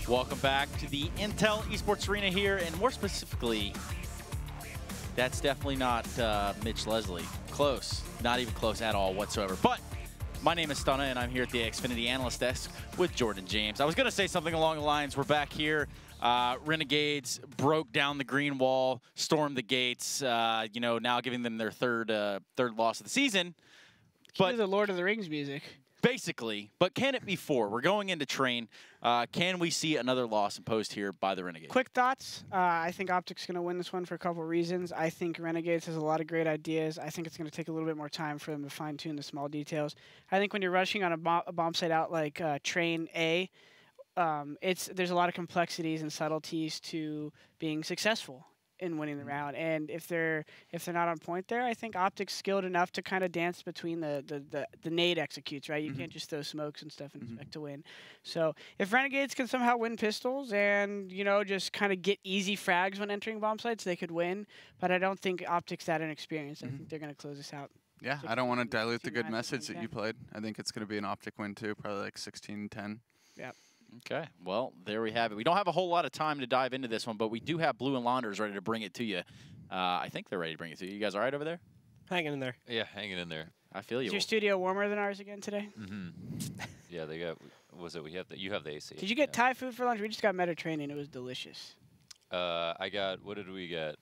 Welcome back to the Intel Esports Arena here, and more specifically, that's definitely not Mitch Leslie. Close. Not even close at all whatsoever. But my name is Stunna, and I'm here at the Xfinity Analyst Desk with Jordan James. I was going to say something along the lines, we're back here. Renegades broke down the green wall, stormed the gates, you know, now giving them their third loss of the season. But the Lord of the Rings music. Basically, but can it be four? We're going into train. Can we see another loss imposed here by the Renegades? Quick thoughts. I think OpTic's going to win this one for a couple of reasons. I think Renegades has a lot of great ideas. I think it's going to take a little bit more time for them to fine-tune the small details. I think when you're rushing on a bomb site out like Train A, there's a lot of complexities and subtleties to being successful in winning the round, and if they're not on point there, I think OpTic's skilled enough to kind of dance between the nade executes, right? You can't just throw smokes and stuff and expect to win. So if Renegades can somehow win pistols and, you know, just kind of get easy frags when entering bomb sites, they could win. But I don't think OpTic's that inexperienced. I think they're going to close this out. Yeah, I don't want to dilute the good message that you played. I think it's going to be an OpTic win too, probably like 16-10. Yeah. Okay, well, there we have it. We don't have a whole lot of time to dive into this one, but we do have Blue and Launders ready to bring it to you. I think they're ready to bring it to you. You guys all right over there? Hanging in there. Yeah, hanging in there. I feel you. Is your studio warmer than ours again today? Yeah, they got. What was it? We have you have the AC. Did you get Thai food for lunch? We just got Mediterranean. It was delicious. I got. What did we get?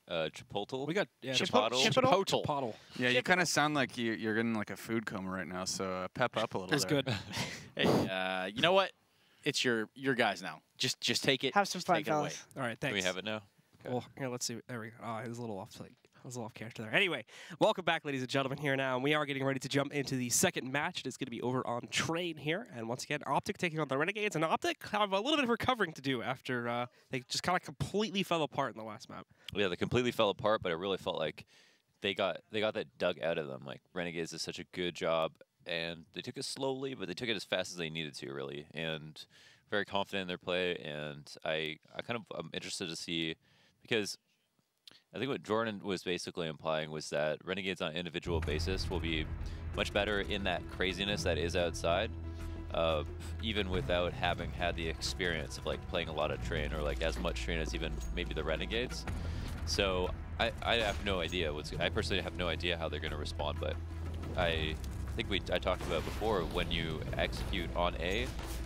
Chipotle. We got Chipotle. Yeah, you kind of sound like you're getting like a food coma right now. So pep up a little. That's good. Hey, you know what? It's your guys now. Just take it. Have some fun, take it away. fellas. All right, thanks. Do we have it now? Okay. Well, here, let's see. There we go. Oh, it was a little off. I was a little off character there. Anyway, welcome back, ladies and gentlemen, here now. And we are getting ready to jump into the second match. It is going to be over on Train here. And once again, OpTic taking on the Renegades. And OpTic have a little bit of recovering to do after they just kind of completely fell apart in the last map. Yeah, they completely fell apart, but it really felt like they got that dug out of them. Like, Renegades did such a good job, and they took it slowly, but they took it as fast as they needed to, really. And very confident in their play, and I'm interested to see, because I think what Jordan was basically implying was that Renegades on an individual basis will be much better in that craziness that is outside, even without having had the experience of like playing a lot of train or like as much train as even maybe the Renegades. So I have no idea I personally have no idea how they're going to respond, but I think I talked about before, when you execute on A,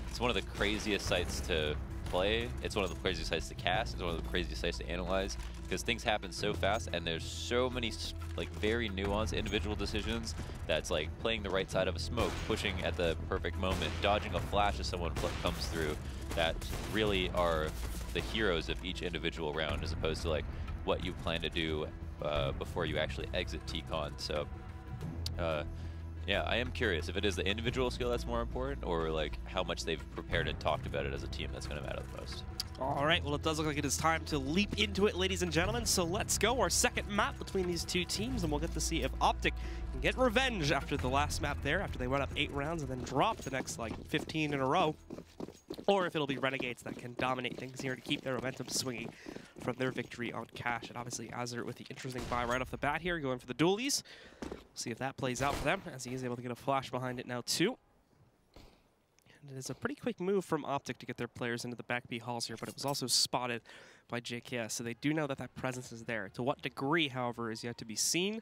it's one of the craziest sites to play. It's one of the craziest sites to cast. It's one of the craziest sites to analyze, because things happen so fast, and there's so many like very nuanced individual decisions. That's like playing the right side of a smoke, pushing at the perfect moment, dodging a flash as someone comes through. That really are the heroes of each individual round, as opposed to like what you plan to do before you actually exit T-Con. So. Yeah, I am curious if it is the individual skill that's more important, or like how much they've prepared and talked about it as a team that's going to matter the most. All right, well, it does look like it is time to leap into it, ladies and gentlemen. So let's go. Our second map between these two teams, and we'll get to see if OpTic can get revenge after the last map there, after they went up 8 rounds and then drop the next like 15 in a row, or if it'll be Renegades that can dominate things here to keep their momentum swinging from their victory on Cash. And obviously Azur with the interesting buy right off the bat here, going for the dualies. We'll see if that plays out for them, as he is able to get a flash behind it now too. And it is a pretty quick move from OpTic to get their players into the back B halls here, but it was also spotted by JKS, so they do know that that presence is there. To what degree, however, is yet to be seen.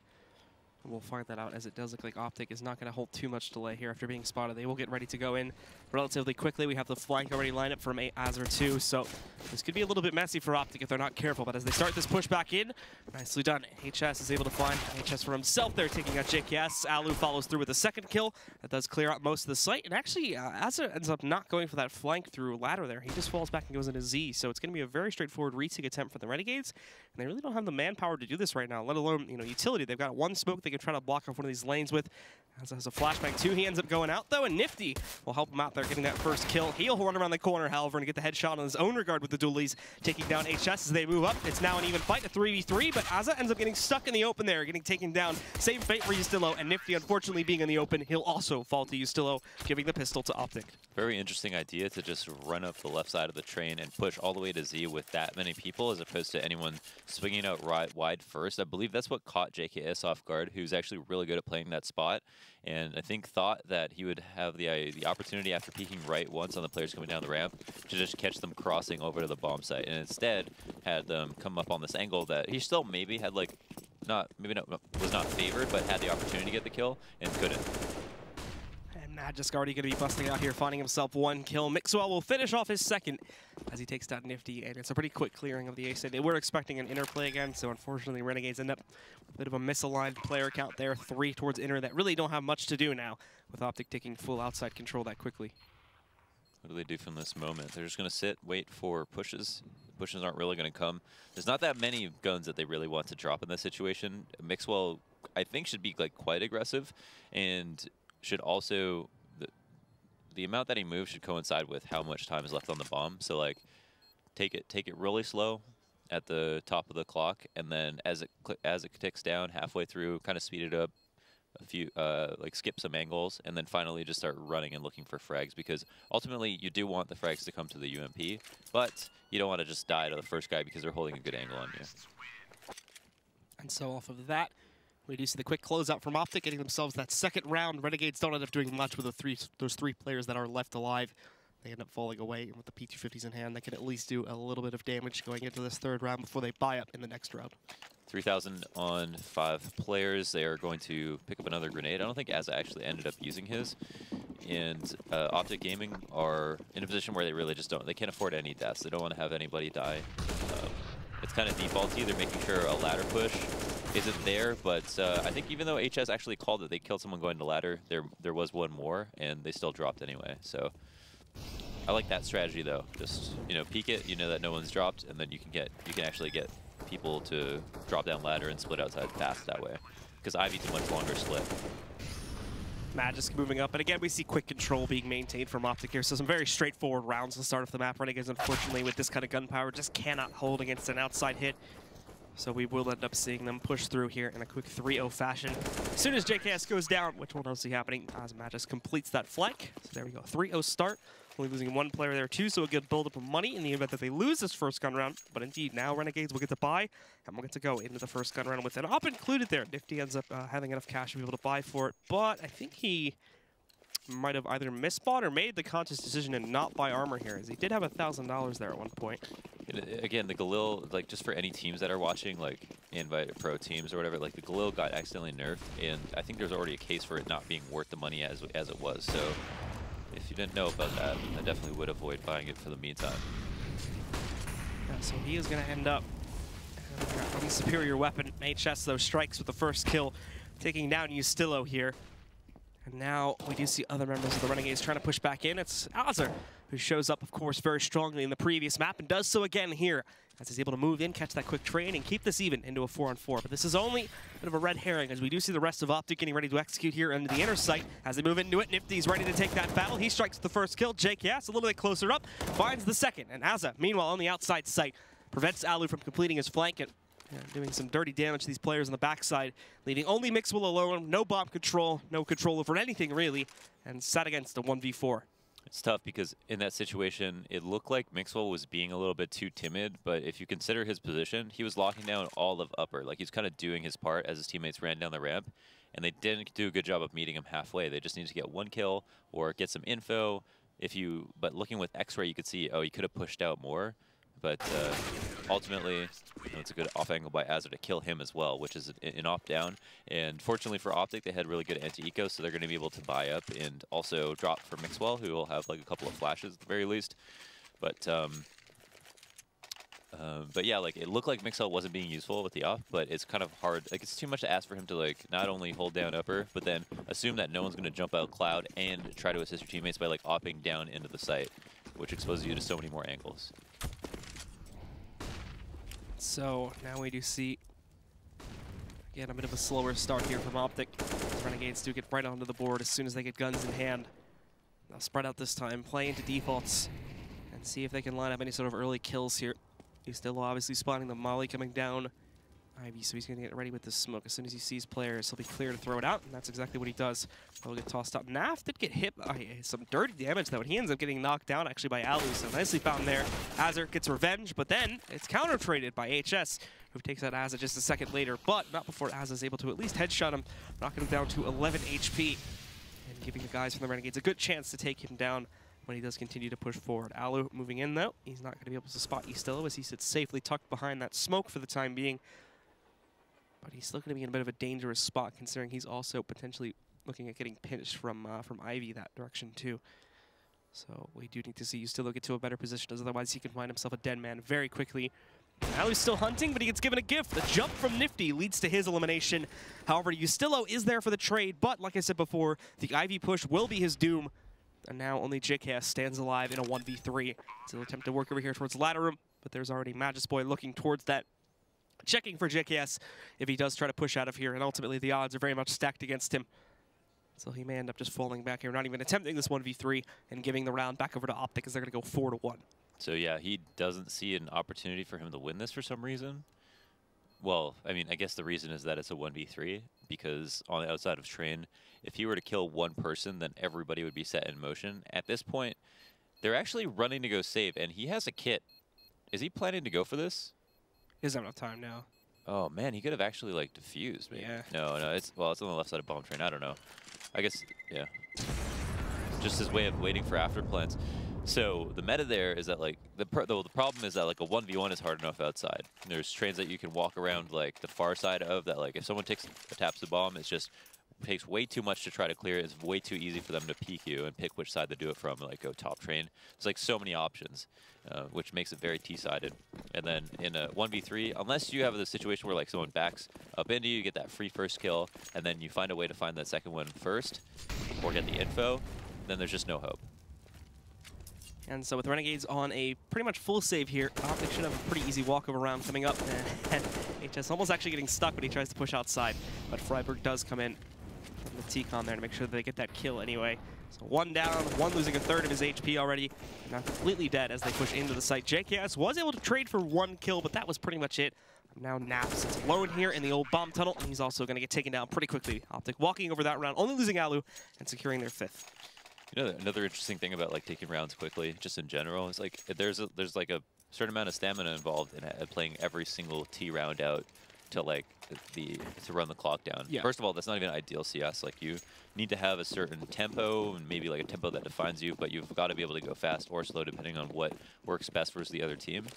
And we'll find that out, as it does look like OpTic is not going to hold too much delay here after being spotted. They will get ready to go in relatively quickly. We have the flank already lined up from Azur too, so this could be a little bit messy for OpTic if they're not careful. But as they start this push back in, nicely done. HS is able to find HS for himself there, taking out JKS. Alu follows through with a second kill. That does clear out most of the site. And actually, Azur ends up not going for that flank through ladder there. He just falls back and goes into Z. So it's going to be a very straightforward retake attempt for the Renegades. And they really don't have the manpower to do this right now, let alone, you know, utility. They've got one smoke they can try to block off one of these lanes with. Has a flashbang too. He ends up going out though, and Nifty will help him out there, getting that first kill. He'll run around the corner, however, and get the headshot on his own regard with the dualies, taking down HS as they move up. It's now an even fight, a 3v3, but Azza ends up getting stuck in the open there, getting taken down. Same fate for Justillo, and Nifty, unfortunately, being in the open, he'll also fall to Justillo, giving the pistol to OpTic. Very interesting idea to just run up the left side of the train and push all the way to Z with that many people, as opposed to anyone swinging out wide first. I believe that's what caught JKS off guard, who who's actually really good at playing that spot, and I think thought that he would have the opportunity after peeking right once on the players coming down the ramp to just catch them crossing over to the bomb site, and instead had them come up on this angle that he still maybe had like was not favored, but had the opportunity to get the kill and couldn't. And Magisk already going to be busting out here, finding himself 1 kill. Mixwell will finish off his second as he takes down Nifty, and it's a pretty quick clearing of the ace. They were expecting an interplay again, so unfortunately Renegades end up with a bit of a misaligned player count there. 3 towards inner that really don't have much to do now, with OpTic taking full outside control that quickly. What do they do from this moment? They're just going to sit, wait for pushes. Pushes aren't really going to come. There's not that many guns that they really want to drop in this situation. Mixwell, I think, should be like quite aggressive, and should also the amount that he moves should coincide with how much time is left on the bomb. So like, take it really slow at the top of the clock, and then as it ticks down halfway through, kind of speed it up a few, like skip some angles, and then finally just start running and looking for frags, because ultimately you do want the frags to come to the UMP, but you don't want to just die to the first guy because they're holding a good angle on you. And so off of that, we do see the quick closeout from OpTic, getting themselves that second round. Renegades don't end up doing much with those 3 players that are left alive. They end up falling away, and with the P250s in hand, they can at least do a little bit of damage going into this 3rd round before they buy up in the next round. 3,000 on 5 players. They are going to pick up another grenade. I don't think Asa actually ended up using his. And OpTic Gaming are in a position where they really just they can't afford any deaths. They don't want to have anybody die. It's kind of defaulty. They're making sure a ladder push isn't there, but I think even though HS actually called that they killed someone going to ladder, there was one more, and they still dropped anyway. So I like that strategy though. Just, you know, peek it, you know that no one's dropped, and then you can actually get people to drop down ladder and split outside fast that way, because Ivy's a much longer split. Magisk moving up, and again we see quick control being maintained from OpTic here, so some very straightforward rounds to start off the map. Renegades, unfortunately, with this kind of gunpowder, just cannot hold against an outside hit, so we will end up seeing them push through here in a quick 3-0 fashion. As soon as JKS goes down, which we'll now see happening as Magisk completes that flank. So there we go, 3-0 start. Only losing 1 player there too, so a good build-up of money in the event that they lose this first gun round. But indeed, now Renegades will get to buy, and we'll get to go into the first gun round with an op included there. Nifty ends up having enough cash to be able to buy for it, but I think he might have either misbought or made the conscious decision to not buy armor here, as he did have $1,000 there at one point. Again, the Galil, like, just for any teams that are watching, like Invite Pro teams or whatever, like the Galil got accidentally nerfed, and I think there's already a case for it not being worth the money as it was. So if you didn't know about that, I definitely would avoid buying it for the meantime. Yeah, so he is going to end up with a superior weapon. HS, though, strikes with the first kill, taking down Ustillo here. And now we do see other members of the Renegades trying to push back in. It's Azar, who shows up, of course, very strongly in the previous map and does so again here, as he's able to move in, catch that quick trade, and keep this even into a 4-on-4. But this is only a bit of a red herring, as we do see the rest of OpTic getting ready to execute here into the inner site. As they move into it, Nifty's ready to take that battle. He strikes the first kill. JKS a little bit closer up, finds the second. And Azza, meanwhile, on the outside site, prevents Alu from completing his flank and doing some dirty damage to these players on the backside, leaving only Mixwell alone, no bomb control, no control over anything really, and sat against a 1v4. It's tough because in that situation, it looked like Mixwell was being a little bit too timid, but if you consider his position, he was locking down all of upper. Like, he's kind of doing his part as his teammates ran down the ramp, and they didn't do a good job of meeting him halfway. They just needed to get 1 kill or get some info. But looking with X-Ray, you could see, oh, he could have pushed out more. But ultimately, it's a good off angle by Azar to kill him as well, which is an off down. And fortunately for OpTic, they had really good anti-eco, so they're going to be able to buy up and also drop for Mixwell, who will have like a couple of flashes at the very least. But yeah, like it looked like Mixwell wasn't being useful with the off, but it's kind of hard. Like, it's too much to ask for him to like not only hold down upper, but then assume that no one's going to jump out cloud and try to assist your teammates by like opping down into the site, which exposes you to so many more angles. So now we do see, again, a bit of a slower start here from OpTic. The Renegades do get right onto the board as soon as they get guns in hand. They'll spread out this time, play into defaults, and see if they can line up any sort of early kills here. He's still obviously spotting the molly coming down. Ivy, so he's going to get ready with the smoke. As soon as he sees players, he'll be clear to throw it out, and that's exactly what he does. He'll get tossed out. Naf did get hit by some dirty damage, though, and he ends up getting knocked down, actually, by Alu, so nicely found there. Azar gets revenge, but then it's counter-traded by HS, who takes out Azza just a second later, but not before Azza is able to at least headshot him, knocking him down to 11 HP, and giving the guys from the Renegades a good chance to take him down when he does continue to push forward. Alu moving in, though. He's not going to be able to spot Estillo as he sits safely tucked behind that smoke for the time being, but he's still going to be in a bit of a dangerous spot, considering he's also potentially looking at getting pinched from Ivy that direction, too. So we do need to see Estillo get to a better position, as otherwise he can find himself a dead man very quickly. Alu's still hunting, but he gets given a gift. The jump from Nifty leads to his elimination. However, Estillo is there for the trade, but like I said before, the Ivy push will be his doom. And now only JKS stands alive in a 1v3. So he'll attempt to work over here towards the ladder room, but there's already Magisboy looking towards that, checking for JKS if he does try to push out of here, and ultimately the odds are very much stacked against him. So he may end up just falling back here, not even attempting this 1v3, and giving the round back over to OpTic as they're going to go 4-1. So yeah, he doesn't see an opportunity for him to win this for some reason. Well, I mean, I guess the reason is that it's a 1v3, because on the outside of Train, if he were to kill one person, then everybody would be set in motion. At this point, they're actually running to go save, and he has a kit. Is he planning to go for this? He doesn't have enough time now. Oh man, he could have actually like defused. Maybe. Yeah. No, it's on the left side of Bomb Train. I don't know. I guess, yeah. Just his way of waiting for after plans. So the meta there is that like the problem is that like a 1v1 is hard enough outside. There's trains that you can walk around like the far side of that. Like if someone taps the bomb, it just takes way too much to try to clear it. It's way too easy for them to peek you and pick which side to do it from. Like go top train. There's like so many options, which makes it very T-sided. And then in a 1v3, unless you have the situation where like someone backs up into you, you get that free first kill, and then you find a way to find that second one first, or get the info, then there's just no hope. And so with Renegades on a pretty much full save here, OpTic should have a pretty easy walkover round coming up. And HS almost actually getting stuck when he tries to push outside. But Freiburg does come in from the T-Con there to make sure that they get that kill anyway. So one down, one losing a third of his HP already. Now completely dead as they push into the site. JKS was able to trade for one kill, but that was pretty much it. Now Nap sits alone here in the old bomb tunnel, and he's also going to get taken down pretty quickly. OpTic walking over that round, only losing Alu and securing their 5th. You know, another interesting thing about like taking rounds quickly, just in general, is like there's like a certain amount of stamina involved in playing every single T round out to like to run the clock down. Yeah. First of all, that's not even ideal CS. Like you need to have a certain tempo and maybe like a tempo that defines you, but you've got to be able to go fast or slow depending on what works best versus the other team,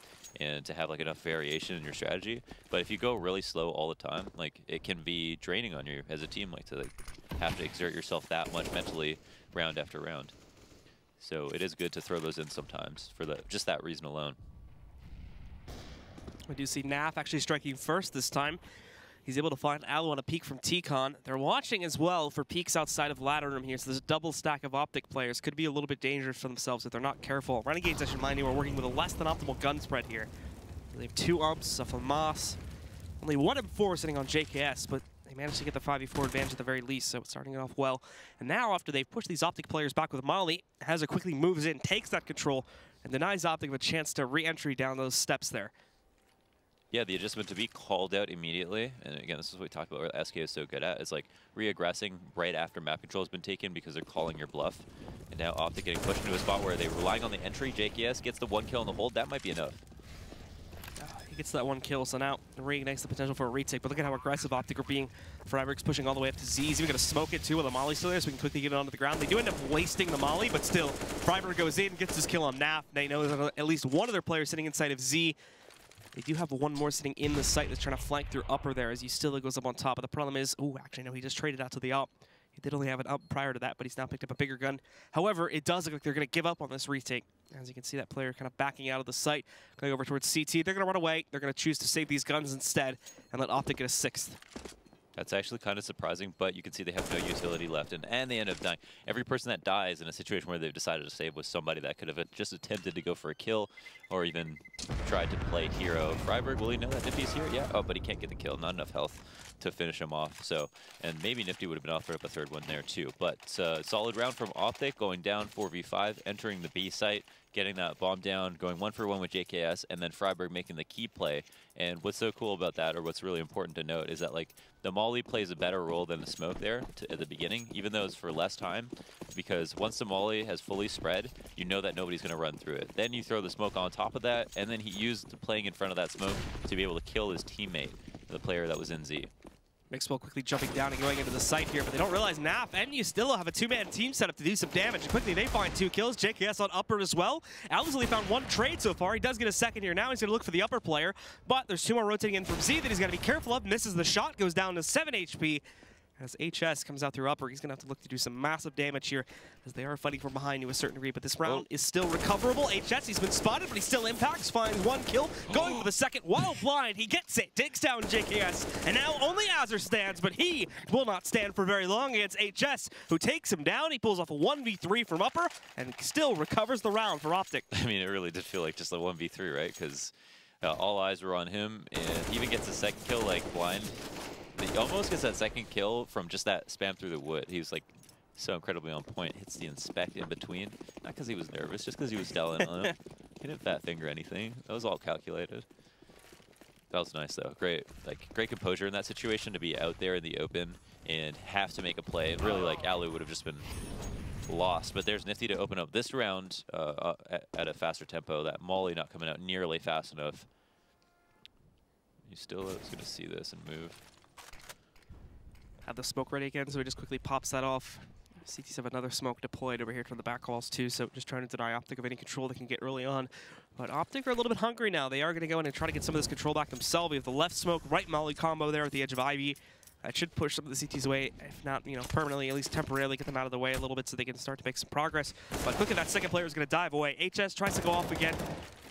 and to have like enough variation in your strategy. But if you go really slow all the time, like it can be draining on you as a team, like to like have to exert yourself that much mentally round after round. So it is good to throw those in sometimes for just that reason alone. We do see Naf actually striking first this time. He's able to find Alu on a peek from T-Con. They're watching as well for peeks outside of ladder room here, so there's a double stack of OpTic players. Could be a little bit dangerous for themselves if they're not careful. Renegades, I should mind you, are working with a less than optimal gun spread here. They have 2 umps, a FAMAS, only 1 M4 sitting on JKS, but they managed to get the 5v4 advantage at the very least, so it's starting it off well. And now, after they've pushed these OpTic players back with Molly, Hazard quickly moves in, takes that control, and denies OpTic a chance to re-entry down those steps there. Yeah, the adjustment to be called out immediately, and again, this is what we talked about what SK is so good at, is like re-aggressing right after map control has been taken because they're calling your bluff. And now OpTic getting pushed into a spot where they're relying on the entry. JKS gets the 1 kill in the hold. That might be enough. He gets that 1 kill, so now reignites the potential for a retake. But look at how aggressive OpTic are being. Freiburg's pushing all the way up to Z. He's even going to smoke it too with the Molly still there, so we can quickly get it onto the ground. They do end up wasting the Molly, but still, Freiburg goes in, gets his kill on Naf. They know there's at least one of their players sitting inside of Z. They do have one more sitting in the site that's trying to flank through upper there as he still goes up on top. But the problem is, oh, actually, no, he just traded out to the up. He did only have an up prior to that, but he's now picked up a bigger gun. However, it does look like they're going to give up on this retake. As you can see, that player kind of backing out of the site, going over towards CT. They're going to run away. They're going to choose to save these guns instead and let OpTic get a 6th. That's actually kind of surprising, but you can see they have no utility left, and they end up dying. Every person that dies in a situation where they've decided to save was somebody that could have just attempted to go for a kill or even tried to play hero. Freiburg, will he know that if he's here? Yeah. Oh, but he can't get the kill. Not enough health. to finish him off. So, and maybe Nifty would have been offered up a third one there too. But solid round from OpTic, going down 4v5, entering the B site, getting that bomb down, going 1-for-1 with JKS, and then Freiburg making the key play. And what's so cool about that, or what's really important to note, is that like the molly plays a better role than the smoke there at the beginning, even though it's for less time, because once the molly has fully spread, you know that nobody's going to run through it. Then you throw the smoke on top of that, and then he used playing in front of that smoke to be able to kill his teammate, the player that was in Z. Mixwell quickly jumping down and going into the site here, but they don't realize Naf and you still have a two-man team set up to do some damage. And quickly they find 2 kills. JKS on upper as well. Al's only found 1 trade so far. He does get a second here now. He's going to look for the upper player, but there's 2 more rotating in from Z that he's got to be careful of. Misses the shot, goes down to 7 HP. As HS comes out through upper, he's going to have to look to do some massive damage here, as they are fighting from behind to a certain degree, but this round is still recoverable. HS, he's been spotted, but he still impacts, finds 1 kill, going for the second while blind. He gets it, takes down JKS, and now only Azur stands, but he will not stand for very long against HS, who takes him down. He pulls off a 1v3 from upper, and still recovers the round for OpTic. I mean, it really did feel like just a 1v3, right? Because all eyes were on him, and he even gets a second kill, like, blind. He almost gets that second kill from just that spam through the wood. He was like so incredibly on point. Hits the inspect in between. Not because he was nervous, just because he was stelling on him. He didn't fat finger anything. That was all calculated. That was nice though. Great composure in that situation to be out there in the open and have to make a play. And really, like, Alu would have just been lost. But there's Nifty to open up this round at a faster tempo. That molly not coming out nearly fast enough. You still is going to see this and move. Have the smoke ready again, so he just quickly pops that off. CTs have another smoke deployed over here from the back walls too, so just trying to deny OpTic of any control they can get early on. But OpTic are a little bit hungry now. They are going to go in and try to get some of this control back themselves. We have the left smoke, right molly combo there at the edge of Ivy. That should push some of the CTs away, if not, you know, permanently, at least temporarily get them out of the way a little bit so they can start to make some progress. But quickly that second player is going to dive away. HS tries to go off again,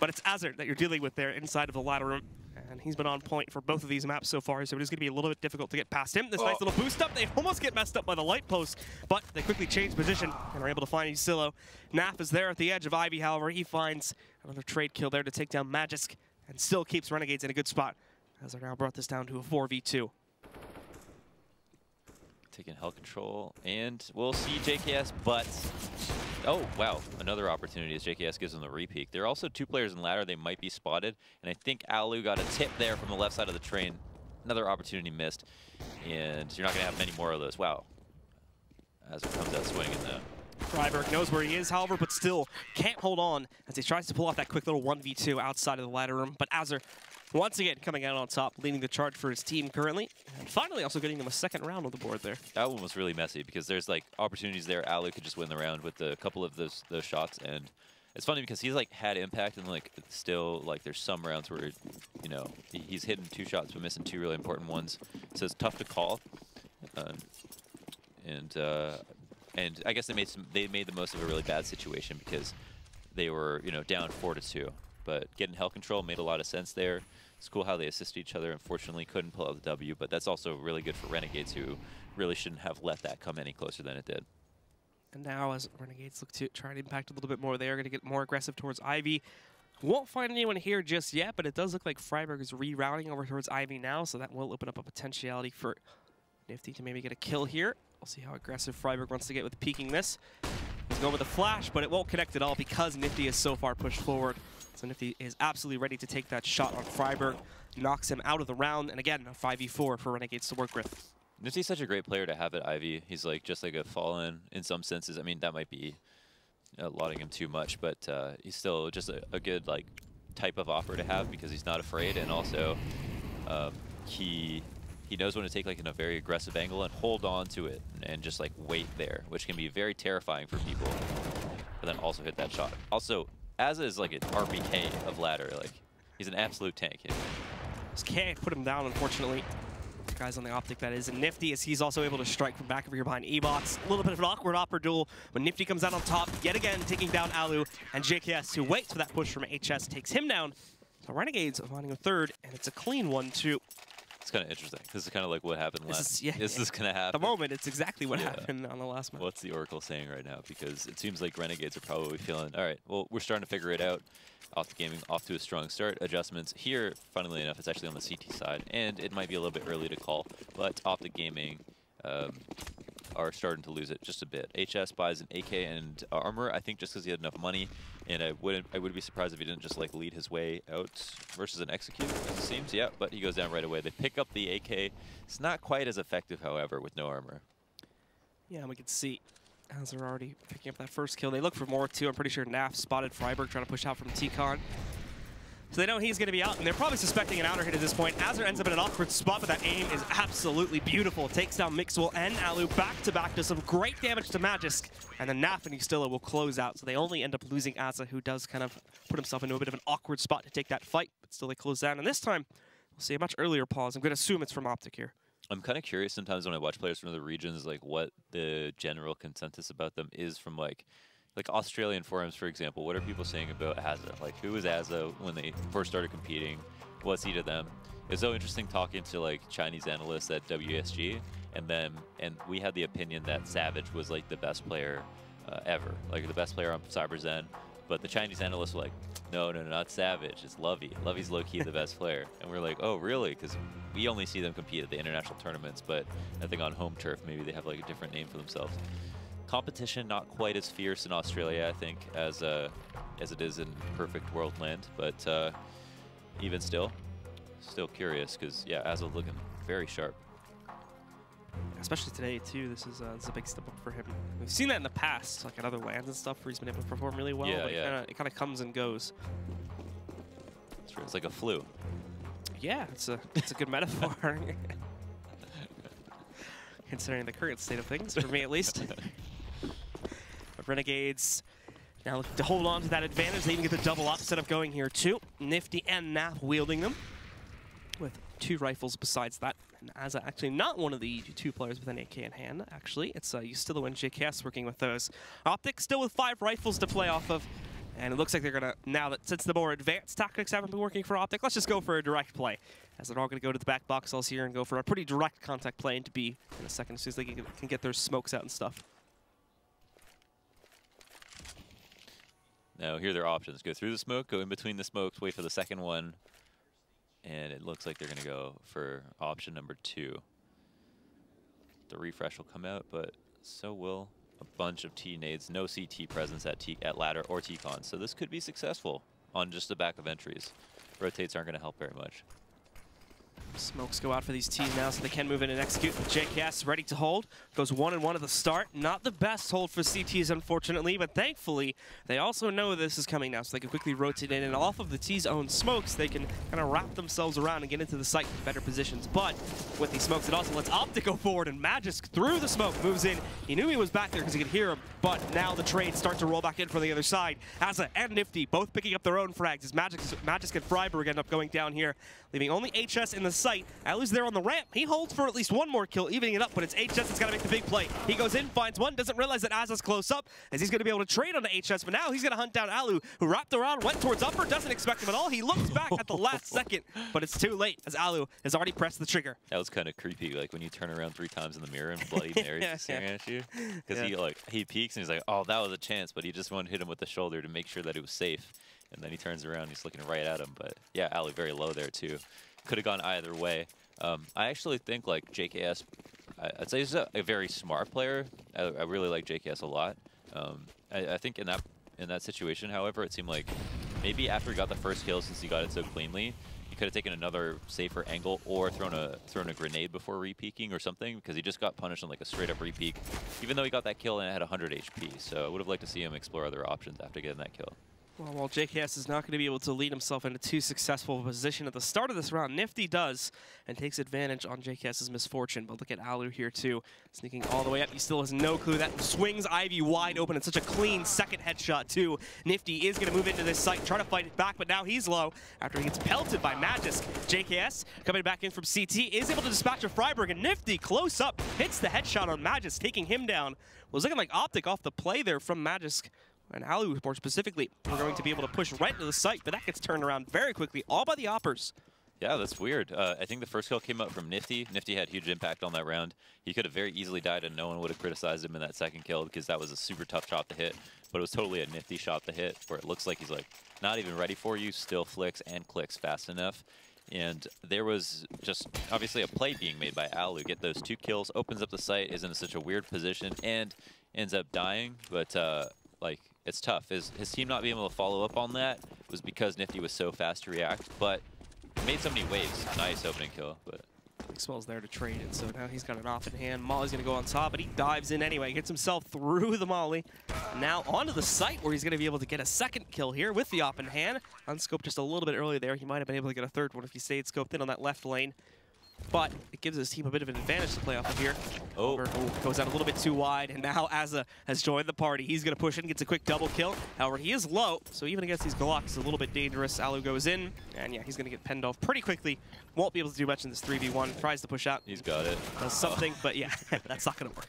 but it's Azur that you're dealing with there inside of the ladder room. And he's been on point for both of these maps so far, so it is going to be a little bit difficult to get past him. This nice little boost up, they almost get messed up by the light post, but they quickly change position and are able to find Usilo. Naf is there at the edge of Ivy, however. He finds another trade kill there to take down Magisk and still keeps Renegades in a good spot, as they're now brought this down to a 4v2. Taking hell control, and we'll see JKS, but oh wow, another opportunity as JKS gives them the repeat. There are also 2 players in ladder. They might be spotted, and I think Alu got a tip there from the left side of the train. Another opportunity missed, and you're not going to have many more of those. Wow, as it comes out swinging though. Freiburg knows where he is, however, but still can't hold on as he tries to pull off that quick little 1v2 outside of the ladder room. But Azur, once again, coming out on top, leading the charge for his team currently, and finally also getting them a second round on the board there. That one was really messy because there's like opportunities there. Alu could just win the round with a couple of those shots, and it's funny because he's like had impact and like still like there's some rounds where, you know, he's hitting 2 shots but missing 2 really important ones, so it's tough to call. And I guess they made the most of a really bad situation because they were, you know, down 4-2. But getting hell control made a lot of sense there. It's cool how they assisted each other. Unfortunately, couldn't pull out the W, but that's also really good for Renegades, who really shouldn't have let that come any closer than it did. And now as Renegades look to try and impact a little bit more, they are going to get more aggressive towards Ivy. Won't find anyone here just yet, but it does look like Freiburg is rerouting over towards Ivy now, so that will open up a potentiality for Nifty to maybe get a kill here. We'll see how aggressive Freiburg wants to get with peeking this. He's going with a flash, but it won't connect at all because Nifty is so far pushed forward. So Nifty is absolutely ready to take that shot on Freiburg, knocks him out of the round, and again, a 5v4 for Renegades to work with. Nifty's such a great player to have at Ivy. He's like just like a Fallen in some senses. I mean, that might be lauding him too much, but he's still just a good like type of offer to have because he's not afraid, and also he knows when to take like in a very aggressive angle and hold on to it and just like wait there, which can be very terrifying for people, but then also hit that shot. Also, Azza is like an RPK of ladder. Like, he's an absolute tank. Just can't put him down, unfortunately. Guys on the OpTic, that is. And Nifty, as he's also able to strike from back over here behind E-Box. A little bit of an awkward upper duel when Nifty comes out on top, yet again taking down Alu, and JKS, who waits for that push from HS, takes him down. So Renegades are finding a third, and it's a clean 1-2. It's kind of interesting. This is kind of like what happened last. Is this going to happen? At the moment, it's exactly what happened on the last match. What's the Oracle saying right now? Because it seems like Renegades are probably feeling, all right, well, we're starting to figure it out. OpTic Gaming off to a strong start. Adjustments here, funnily enough, it's actually on the CT side, and it might be a little bit early to call, but OpTic Gaming are starting to lose it just a bit. HS buys an AK and armor, I think just because he had enough money, and I would be surprised if he didn't just like lead his way out versus an execute, as it seems. Yeah, but he goes down right away. They pick up the AK. It's not quite as effective, however, with no armor. Yeah, we can see as they're already picking up that first kill. They look for more too. I'm pretty sure Naf spotted Freiburg trying to push out from T-Con. So they know he's going to be out, and they're probably suspecting an outer hit at this point. Azur ends up in an awkward spot, but that aim is absolutely beautiful. Takes down Mixwell and Alu back-to-back, does some great damage to Magisk, and then Naf and Ustilla will close out. So they only end up losing Azza, who does kind of put himself into a bit of an awkward spot to take that fight, but still they close down. And this time, we'll see a much earlier pause. I'm going to assume it's from OpTic here. I'm kind of curious sometimes when I watch players from other regions, like what the general consensus about them is from like Australian forums, for example. What are people saying about Azza? Like, who was Azza when they first started competing? What's he to them? It's so interesting talking to like Chinese analysts at WSG, and we had the opinion that Savage was like the best player ever, like the best player on CyberZen. But the Chinese analysts were like, no, not Savage. It's Lovey. Lovey's low-key the best player. And we're like, oh, really? Because we only see them compete at the international tournaments, but I think on home turf, maybe they have like a different name for themselves. Competition not quite as fierce in Australia, I think, as it is in perfect world land. But even still curious because, yeah, Azza looking very sharp. Especially today, too. This is a big step up for him. We've seen that in the past, like at other lands and stuff, where he's been able to perform really well. Yeah, but yeah. It kind of comes and goes. That's true. It's like a flu. Yeah, it's a good metaphor. Considering the current state of things, for me at least. But Renegades now looking to hold on to that advantage. They even get the double up setup going here, too. Nifty and Nap wielding them with 2 rifles besides that. And Azza actually not one of the 2 players with an AK in hand, actually. It's Ustilla and JKS working with those. OpTic still with 5 rifles to play off of. And it looks like they're going to, now that since the more advanced tactics haven't been working for OpTic, let's just go for a direct play. As they're all going to go to the back boxels here and go for a pretty direct contact play into B in a second, as soon as they can get their smokes out and stuff. Now, here are their options. Go through the smoke, go in between the smokes, wait for the second one. And it looks like they're going to go for option number 2. The refresh will come out, but so will a bunch of T-nades. No CT presence at ladder or T-con. So this could be successful on just the back of entries. Rotates aren't going to help very much. Smokes go out for these T's now, so they can move in and execute. JKS ready to hold. Goes 1-1 at the start. Not the best hold for CTs, unfortunately, but thankfully, they also know this is coming now, so they can quickly rotate in. And off of the T's own smokes, they can kind of wrap themselves around and get into the site in better positions. But with these smokes, it also lets OpTic go forward, and Magisk through the smoke moves in. He knew he was back there because he could hear him, but now the trades start to roll back in from the other side. Azza and Nifty both picking up their own frags as Magisk and Freiburg end up going down here, leaving only HS in the site. Alu's there on the ramp. He holds for at least 1 more kill, evening it up, but it's HS that's got to make the big play. He goes in, finds one, doesn't realize that Azza's close up, as he's going to be able to trade on the HS, but now he's going to hunt down Alu, who wrapped around, went towards upper, doesn't expect him at all. He looks back at the last second, but it's too late, as Alu has already pressed the trigger. That was kind of creepy, like when you turn around 3 times in the mirror and Bloody Mary's staring at you. Because he peeks and he's like, oh, that was a chance, but he just wanted to hit him with the shoulder to make sure that it was safe. And then he turns around, he's looking right at him. But yeah, Alu very low there too. Could have gone either way. I actually think like JKS, I'd say he's a very smart player. I really like JKS a lot. I think in that situation, however, it seemed like maybe after he got the first kill, since he got it so cleanly, he could have taken another safer angle or thrown a grenade before re-peeking or something, because he just got punished on like a straight up re-peek, even though he got that kill and it had 100 HP. So I would have liked to see him explore other options after getting that kill. Well, while JKS is not going to be able to lead himself into too successful position at the start of this round, Nifty does and takes advantage on JKS's misfortune. But look at Alu here too, sneaking all the way up. He still has no clue. That swings Ivy wide open. It's such a clean second headshot too. Nifty is going to move into this site, try to fight it back, but now he's low after he gets pelted by Magisk. JKS coming back in from CT is able to dispatch a Freiburg, and Nifty close up hits the headshot on Magisk, taking him down. It was looking like OpTic off the play there from Magisk. And Alu, more specifically, we're going to be able to push right into the site, but that gets turned around very quickly, all by the Oppers. Yeah, that's weird. I think the first kill came up from Nifty. Nifty had huge impact on that round. He could have very easily died and no one would have criticized him in that second kill because that was a super tough shot to hit. But it was totally a Nifty shot to hit where it looks like he's like not even ready for you, still flicks and clicks fast enough. And there was just obviously a play being made by Alu. Get those 2 kills, opens up the site, is in such a weird position, and ends up dying. But like, it's tough. His team not being able to follow up on that was because Nifty was so fast to react. But made so many waves. Nice opening kill. But Mixwell's there to trade it, so now he's got an off in hand. Molly's going to go on top, but he dives in anyway. Gets himself through the Molly. Now onto the site where he's going to be able to get a second kill here with the op in hand. Unscoped just a little bit earlier there. He might have been able to get a third one if he stayed scoped in on that left lane. But it gives his team a bit of an advantage to play off of here. Oh. Goes out a little bit too wide, and now Azza has joined the party. He's going to push in, gets a quick double kill. However, he is low, so even against these Glocks, it's a little bit dangerous. Alu goes in, and yeah, he's going to get penned off pretty quickly. Won't be able to do much in this 3v1. Tries to push out. he's got it. Does something, but yeah, that's not going to work.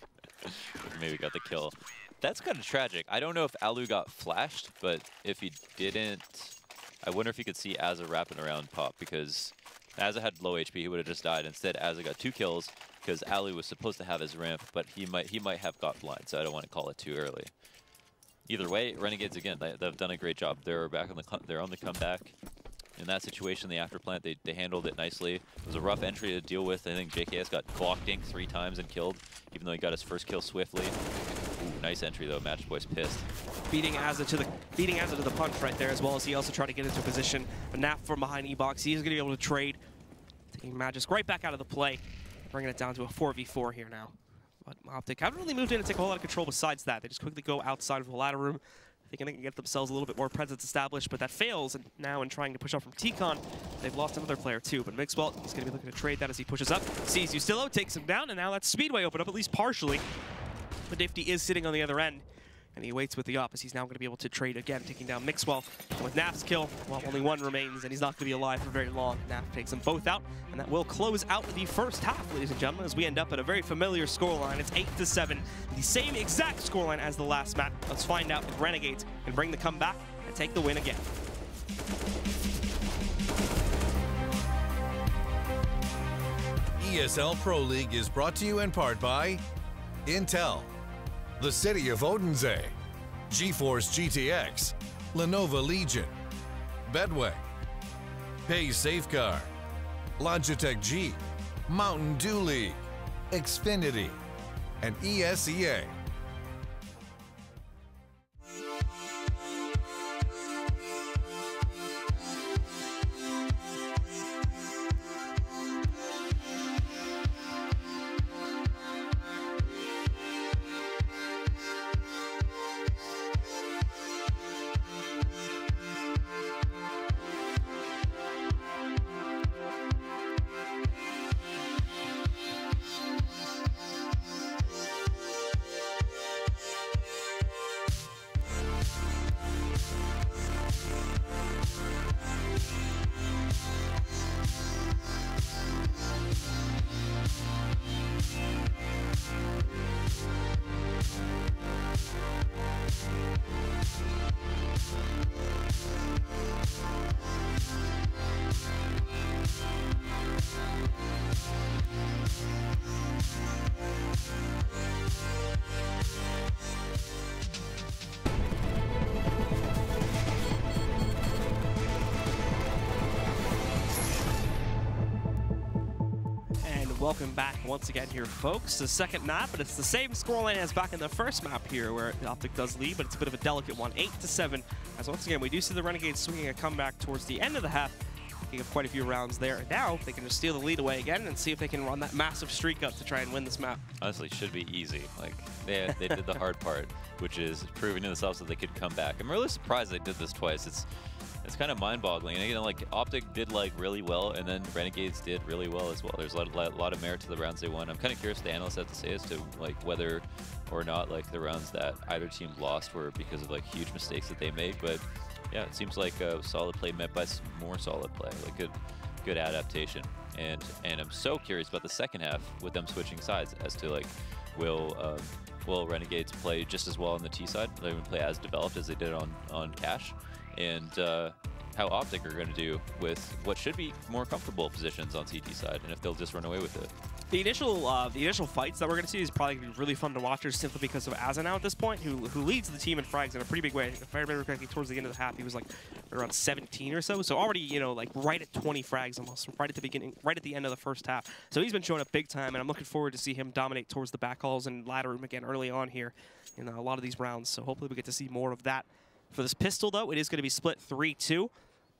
Maybe got the kill. That's kind of tragic. I don't know if Alu got flashed, but if he didn't, I wonder if you could see Azza wrapping around Pop, because Azza had low HP, he would have just died. Instead, Azza got 2 kills because Alu was supposed to have his ramp, but he might have got blind, so I don't want to call it too early. Either way, Renegades again, they've done a great job. They're back on they're on the comeback. In that situation, the after plant, they handled it nicely. It was a rough entry to deal with. I think JKS got clock dinked 3 times and killed, even though he got his first kill swiftly. Ooh, nice entry though. Matchboy's pissed. Beating Azza to the punch right there, as well as he also tried to get into position. But now from behind E-Box, he's going to be able to trade, taking Magisk right back out of the play, bringing it down to a 4v4 here now. But OpTic haven't really moved in to take a whole lot of control besides that. They just quickly go outside of the ladder room, thinking they can get themselves a little bit more presence established, but that fails. And now in trying to push up from T-Con, they've lost another player too. But Mixwell, he's going to be looking to trade that as he pushes up. Sees Ustillo, takes him down, and now that's Speedway open up, at least partially. But Nifty is sitting on the other end, and he waits with the op as he's now going to be able to trade again, taking down Mixwell. And with Naf's kill, well, only 1 remains, and he's not going to be alive for very long. Naf takes them both out, and that will close out the first half, ladies and gentlemen, as we end up at a very familiar scoreline. It's 8-7, the same exact scoreline as the last map. Let's find out if Renegades can bring the comeback and take the win again. ESL Pro League is brought to you in part by Intel, the City of Odense, GeForce GTX, Lenovo Legion, Bedway, Pay Safeguard, Logitech G, Mountain Dew League, Xfinity, and ESEA. Welcome back once again here, folks. The second map, but it's the same scoreline as back in the first map here, where OpTic does lead, but it's a bit of a delicate one, 8-7. As once again, we do see the Renegades swinging a comeback towards the end of the half, picking up quite a few rounds there. And now they can just steal the lead away again and see if they can run that massive streak up to try and win this map. Honestly, should be easy. Like they did the hard part, which is proving to themselves that they could come back. I'm really surprised they did this twice. It's kind of mind-boggling. And, you know, like OpTic did like really well, and then Renegades did really well as well. There's a lot of merit to the rounds they won. I'm kind of curious what the analysts have to say as to like whether or not like the rounds that either team lost were because of like huge mistakes that they made. But yeah, it seems like a solid play met by some more solid play, like good adaptation. And I'm so curious about the second half with them switching sides as to like will Renegades play just as well on the T side? They would play as developed as they did on Cash. And how OpTic are going to do with what should be more comfortable positions on CT side, and if they'll just run away with it. The initial fights that we're going to see is probably going to be really fun to watch, just simply because of Aza now at this point, who leads the team in frags in a pretty big way. If I remember correctly, towards the end of the half, he was like around 17 or so. So already, you know, like right at 20 frags almost, right at the beginning, right at the end of the first half. So he's been showing up big time, and I'm looking forward to see him dominate towards the back halls and ladder room again early on here in a lot of these rounds. So hopefully we get to see more of that. For this pistol, though, it is going to be split 3-2.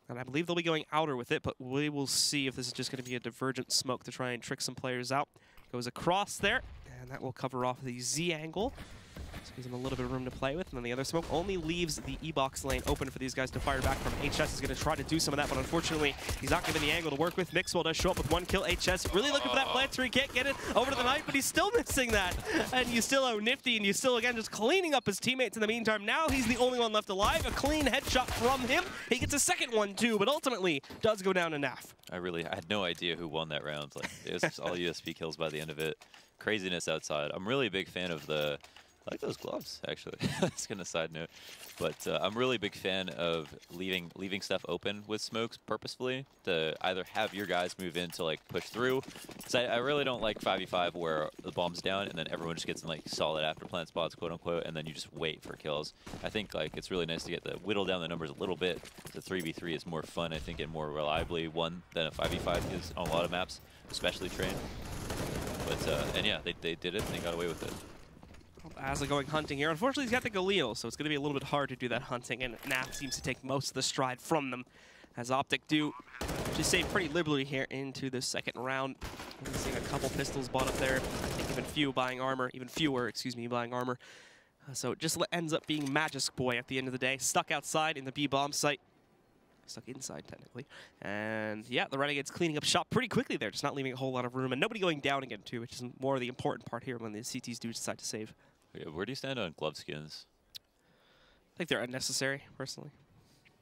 And I believe they'll be going outer with it, but we will see if this is just going to be a divergent smoke to try and trick some players out. Goes across there, and that will cover off the Z angle. So gives him a little bit of room to play with, and then the other smoke only leaves the E-box lane open for these guys to fire back from. HS is going to try to do some of that, but unfortunately, he's not given the angle to work with. Mixwell does show up with 1 kill. HS really looking for that planter. He can't get it over to the knife, but he's still missing that. And you still owe Nifty, and you still, again, just cleaning up his teammates in the meantime. Now he's the only one left alive. A clean headshot from him. He gets a second one, too, but ultimately does go down to NAF. I had no idea who won that round. Like, it was just all USP kills by the end of it. Craziness outside. I'm really a big fan of the... I like those gloves, actually. That's kind of a side note. But I'm really a big fan of leaving stuff open with smokes purposefully to either have your guys move in to like push through. Because I really don't like 5v5 where the bomb's down and then everyone just gets in like solid after plant spots, quote unquote, and then you just wait for kills. I think like it's really nice to get the whittle down the numbers a little bit. The 3v3 is more fun, I think, and more reliably won than a 5v5 is on a lot of maps, especially Train. But and yeah, they did it and they got away with it. Aza going hunting here. Unfortunately, he's got the Galil, so it's going to be a little bit hard to do that hunting, and NAF seems to take most of the stride from them, as OpTic do just save pretty liberally here into the second round. We're seeing a couple pistols bought up there. I think even fewer buying armor. So it just ends up being Magisk Boy at the end of the day, stuck outside in the B bomb site. Stuck inside, technically. And yeah, the Renegades cleaning up shop pretty quickly there, just not leaving a whole lot of room, and nobody going down again, too, which is more of the important part here when the CTs do decide to save. Yeah, where do you stand on glove skins? I think they're unnecessary, personally.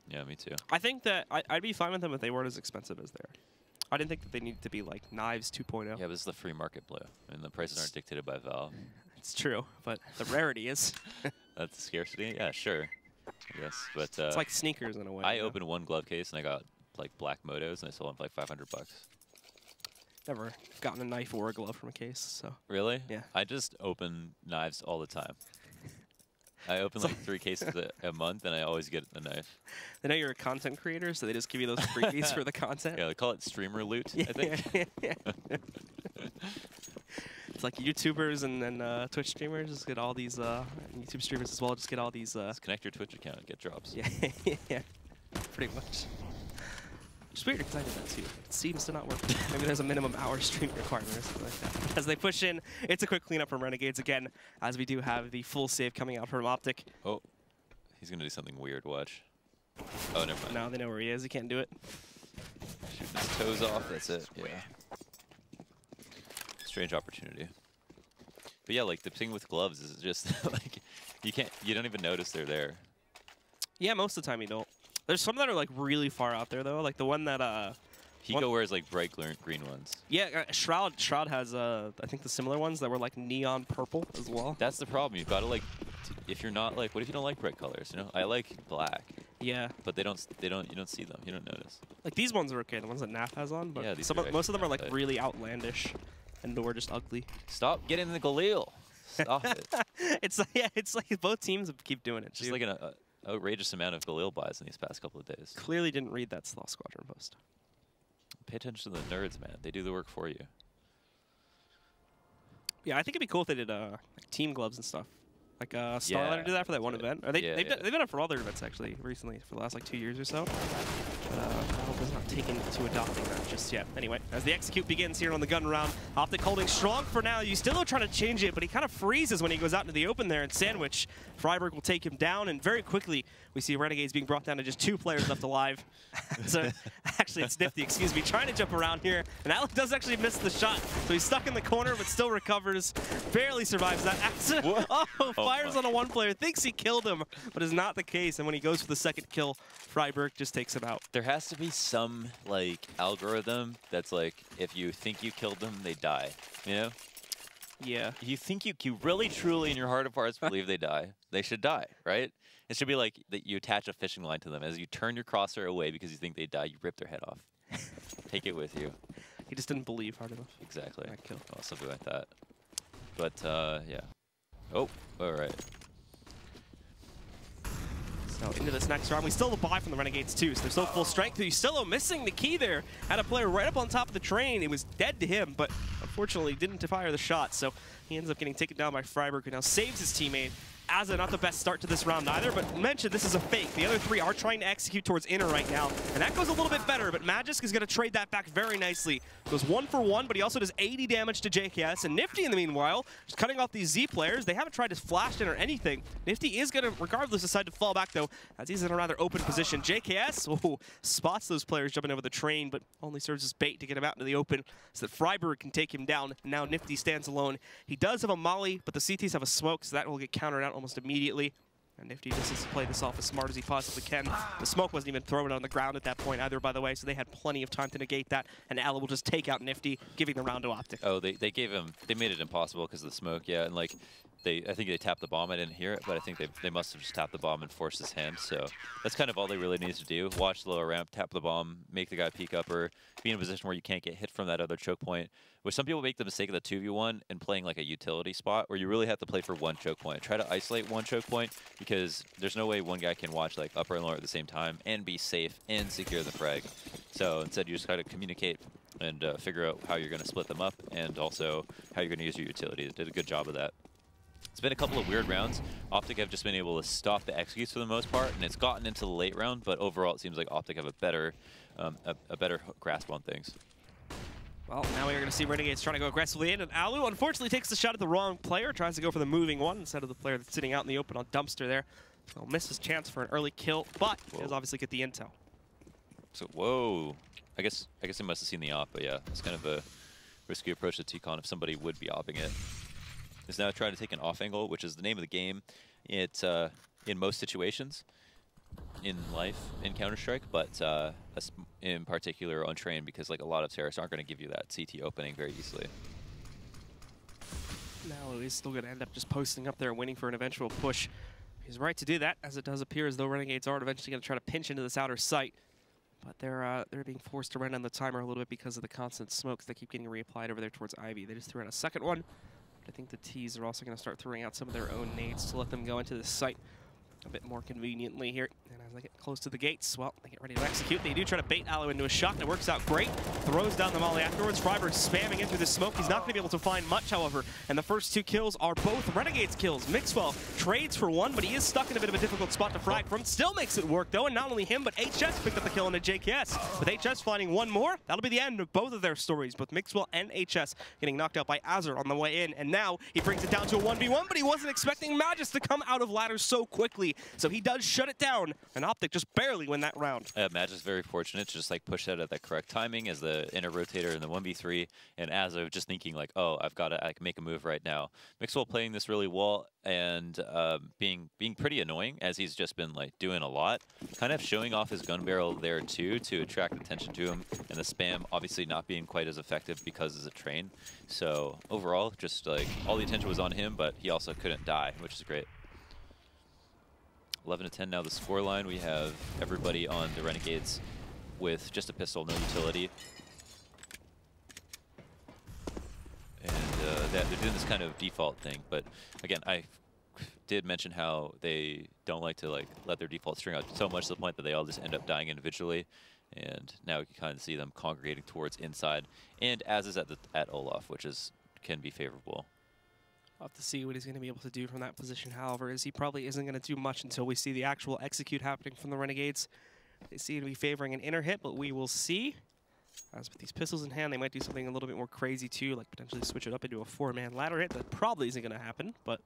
Yeah, me too. I think that I'd be fine with them if they weren't as expensive as they are. I didn't think that they needed to be like Knives 2.0. Yeah, but it's the free market blue, and the prices aren't dictated by Valve. It's true, but the rarity is. That's scarcity? Yeah, sure. Yes, but... it's like sneakers in a way. I opened one glove case, and I got like black motos, and I sold them for like 500 bucks. Never gotten a knife or a glove from a case, so. Really? Yeah. I just open knives all the time. I open like 3 cases a month, and I always get a knife. They know you're a content creator, so they just give you those freebies for the content. Yeah, they call it streamer loot, I think. Yeah. It's like YouTubers and then Twitch streamers just get all these, YouTube streamers as well, just get all these. Just connect your Twitch account and get drops. Yeah, yeah, pretty much. It's weird because I did that too. It seems to not work. Maybe there's a minimum hour stream requirement or something like that. As they push in, it's a quick cleanup from Renegades again, as we do have the full save coming out from OpTic. Oh, he's going to do something weird, watch. Oh, never mind. Now they know where he is. He can't do it. Shooting his toes off, that's it. Yeah. Strange opportunity. But yeah, like the thing with gloves is just like you don't even notice they're there. Yeah, most of the time you don't. There's some that are like really far out there though, like the one that Hiko wears like bright green ones. Yeah, Shroud has I think the similar ones that were like neon purple as well. That's the problem. You've got to like if you're not like, what if you don't like bright colors, you know? I like black. Yeah. But you don't see them. You don't notice. Like these ones are okay, the ones that NAF has on, but yeah, most of them are like really outlandish and or just ugly. Stop getting the Galil. Stop it. It's like both teams keep doing it. Just like an outrageous amount of Galil buys in these past couple of days. Clearly didn't read that Sloth Squadron post. Pay attention to the nerds, man. They do the work for you. Yeah, I think it'd be cool if they did like team gloves and stuff. Like Starlighter did that for that one event. Or they've done it for other events actually recently for the last like 2 years or so. Valve has not taken to adopting that just yet. Anyway, as the execute begins here on the gun round, OpTic holding strong for now. You still trying to change it, but he kind of freezes when he goes out into the open there and Sandwich. Freiburg will take him down, and very quickly we see Renegades being brought down to just 2 players left alive. So actually it's Nifty, excuse me, trying to jump around here, and Alec does actually miss the shot. So he's stuck in the corner, but still recovers, barely survives that accident. Fires on a 1 player, thinks he killed him, but is not the case. And when he goes for the second kill, Freiburg just takes him out. There has to be some like algorithm that's like, if you think you killed them, they die, you know? Yeah. You think you really, truly, in your heart of hearts, believe they die. They should die, right? It should be like that you attach a fishing line to them. As you turn your crosshair away because you think they die, you rip their head off. Take it with you. He just didn't believe hard enough. Exactly. That kill. Oh, something like that. But, yeah. Oh, all right. So into this next round, we still have a buy from the Renegades too, so they're still full strength. Yustilo missing the key there. Had a player right up on top of the train. It was dead to him, but unfortunately didn't fire the shot, so he ends up getting taken down by Freiburg, who now saves his teammate. Azza, not the best start to this round either, but mentioned this is a fake. The other three are trying to execute towards inner right now, and that goes a little bit better, but Magisk is going to trade that back very nicely. Goes 1 for 1, but he also does 80 damage to JKS, and Nifty in the meanwhile, just cutting off these Z players. They haven't tried to flash in or anything. Nifty is going to, regardless, decide to fall back, though, as he's in a rather open position. JKS, spots those players jumping over the train, but only serves as bait to get him out into the open so that Freiburg can take him down. And now Nifty stands alone. He does have a molly, but the CTs have a smoke, so that will get countered out almost immediately. And Nifty just needs to play this off as smart as he possibly can. The smoke wasn't even thrown on the ground at that point either, by the way, so they had plenty of time to negate that, and Ala will just take out Nifty, giving the round to OpTic. Oh, they gave him, they made it impossible because of the smoke, yeah, and like, I think they tapped the bomb. I didn't hear it, but I think they must have just tapped the bomb and forced his hand. So that's kind of all they really needed to do. Watch the lower ramp, tap the bomb, make the guy peek upper, be in a position where you can't get hit from that other choke point. Which some people make the mistake of the 2v1 and playing like a utility spot where you really have to play for one choke point. Try to isolate one choke point because there's no way one guy can watch like upper and lower at the same time and be safe and secure the frag. So instead you just try to communicate and figure out how you're going to split them up and also how you're going to use your utility. They did a good job of that. It's been a couple of weird rounds. OpTic have just been able to stop the executes for the most part, and it's gotten into the late round, but overall it seems like OpTic have a better grasp on things. Well, now we are going to see Renegades trying to go aggressively in, and Alu unfortunately takes the shot at the wrong player, tries to go for the moving one instead of the player that's sitting out in the open on Dumpster there. He'll miss his chance for an early kill, but he does obviously get the intel. So, whoa. I guess they must have seen the op, but yeah, it's kind of a risky approach to T-Con if somebody would be opping it. Is now trying to take an off angle, which is the name of the game. It's in most situations in life in Counter-Strike, but in particular on Train because like a lot of terrorists aren't going to give you that CT opening very easily. Now he's still going to end up just posting up there and waiting for an eventual push. He's right to do that, as it does appear as though Renegades are eventually going to try to pinch into this outer site. But they're being forced to run down the timer a little bit because of the constant smokes that keep getting reapplied over there towards Ivy. They just threw out a second one. I think the T's are also going to start throwing out some of their own nades to let them go into the site a bit more conveniently here. And as they get close to the gates, well, they get ready to execute. They do try to bait Alu into a shot, and it works out great. Throws down the molly afterwards. Freiburg spamming in through the smoke. He's not going to be able to find much, however. And the first two kills are both Renegades kills. Mixwell trades for one, but he is stuck in a bit of a difficult spot to frag from. Still makes it work, though, and not only him, but HS picked up the kill into JKS. With HS finding one more, that'll be the end of both of their stories. Both Mixwell and HS getting knocked out by Azur on the way in, and now he brings it down to a 1v1, but he wasn't expecting Magisk to come out of ladder so quickly. So he does shut it down, and OpTic just barely win that round. Magisk very fortunate to just like push that at the correct timing as the inner rotator in the 1v3, and Azur just thinking like, oh, I've got to make a move right now. Mixwell playing this really well and being pretty annoying as he's just been like doing a lot, kind of showing off his gun barrel there too to attract attention to him, and the spam obviously not being quite as effective because it's a train. So overall, just like all the attention was on him, but he also couldn't die, which is great. 11-10 now the scoreline. We have everybody on the Renegades with just a pistol, no utility. And they're doing this kind of default thing, but again, I did mention how they don't like to let their default string out so much to the point that they all just end up dying individually. And now we can kind of see them congregating towards inside, and as is at Olaf, which can be favorable. We'll have to see what he's going to be able to do from that position, however, as he probably isn't going to do much until we see the actual execute happening from the Renegades. They seem to be favoring an inner hit, but we will see. As with these pistols in hand, they might do something a little bit more crazy too, like potentially switch it up into a 4-man ladder hit. That probably isn't going to happen, but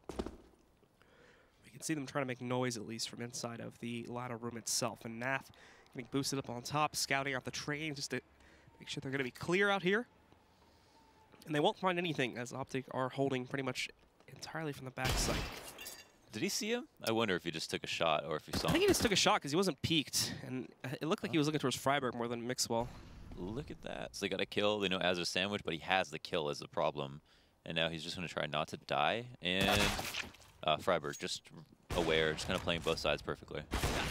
we can see them trying to make noise at least from inside of the ladder room itself. And Nath getting boosted up on top, scouting out the train just to make sure they're going to be clear out here. And they won't find anything, as OpTic are holding pretty much entirely from the backside. Did he see him? I wonder if he just took a shot or if he saw him. I think he just took a shot because he wasn't peeked, and it looked like he was looking towards Freiburg more than Mixwell. Look at that. So they got a kill. They know Azur's sandwich, but he has the kill as the problem. and now he's just going to try not to die. And Freiburg just aware, just kind of playing both sides perfectly.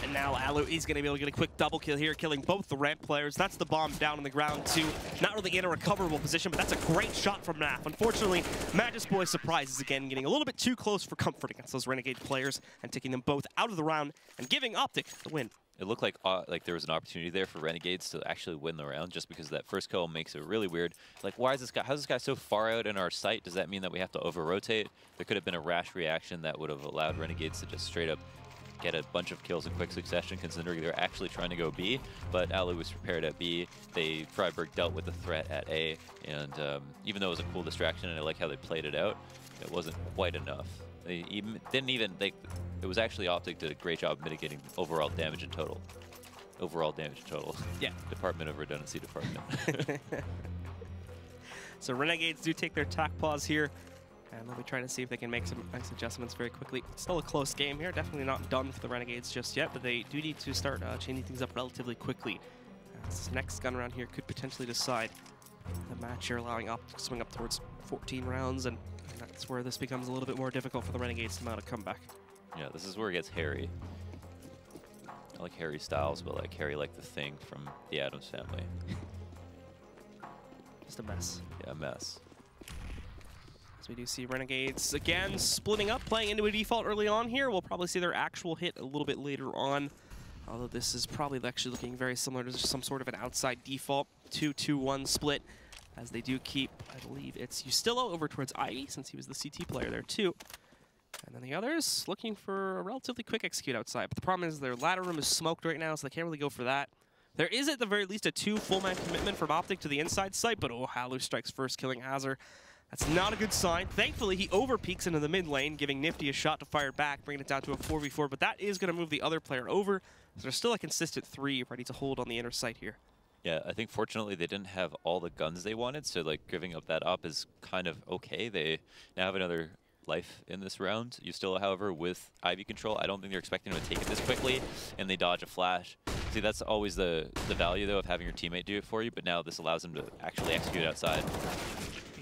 And now Alu is going to be able to get a quick double kill here, killing both the ramp players. That's the bomb down on the ground too. Not really in a recoverable position, but that's a great shot from Naf. Unfortunately, Majesboy surprises again, getting a little bit too close for comfort against those Renegade players and taking them both out of the round and giving OpTic the win. It looked like there was an opportunity there for Renegades to actually win the round, just because that first kill makes it really weird. Like, why is this guy? How's this guy so far out in our sight? Does that mean that we have to over-rotate? There could have been a rash reaction that would have allowed Renegades to just straight up get a bunch of kills in quick succession, considering they're actually trying to go B. But Alu was prepared at B. Freiburg dealt with the threat at A, and even though it was a cool distraction, and I like how they played it out, it wasn't quite enough. They it was actually OpTic did a great job mitigating overall damage in total. Overall damage in total. Yeah. Department of Redundancy Department. So Renegades do take their tack pause here. And they'll be trying to see if they can make some nice adjustments very quickly. It's still a close game here. Definitely not done for the Renegades just yet, but they do need to start changing things up relatively quickly. This next gun round here could potentially decide the match here, allowing OpTic to swing up towards 14 rounds, and that's where this becomes a little bit more difficult for the Renegades to mount a comeback. Yeah, this is where it gets hairy. I like Harry Styles, but like Harry like the Thing from the Addams Family. Just a mess. Yeah, a mess. So we do see Renegades again splitting up, playing into a default early on here. We'll probably see their actual hit a little bit later on, although this is probably actually looking very similar to some sort of an outside default 2-2-1 split, as they do keep, I believe it's Ustillo over towards Ivy, since he was the CT player there too. And then the others looking for a relatively quick execute outside. But the problem is their ladder room is smoked right now, so they can't really go for that. There is at the very least a 2 full-man commitment from OpTic to the inside site, but Halu strikes first, killing Azur. That's not a good sign. Thankfully, he over-peeks into the mid lane, giving Nifty a shot to fire back, bringing it down to a 4v4, but that is going to move the other player over. So there's still a consistent 3 ready to hold on the inner site here. Yeah, I think fortunately they didn't have all the guns they wanted, so like giving up that up is kind of okay. They now have another life in this round. Ustillo, however, with Ivy control, I don't think they're expecting him to take it this quickly, and they dodge a flash. See, that's always the value, though, of having your teammate do it for you, but now this allows them to actually execute outside.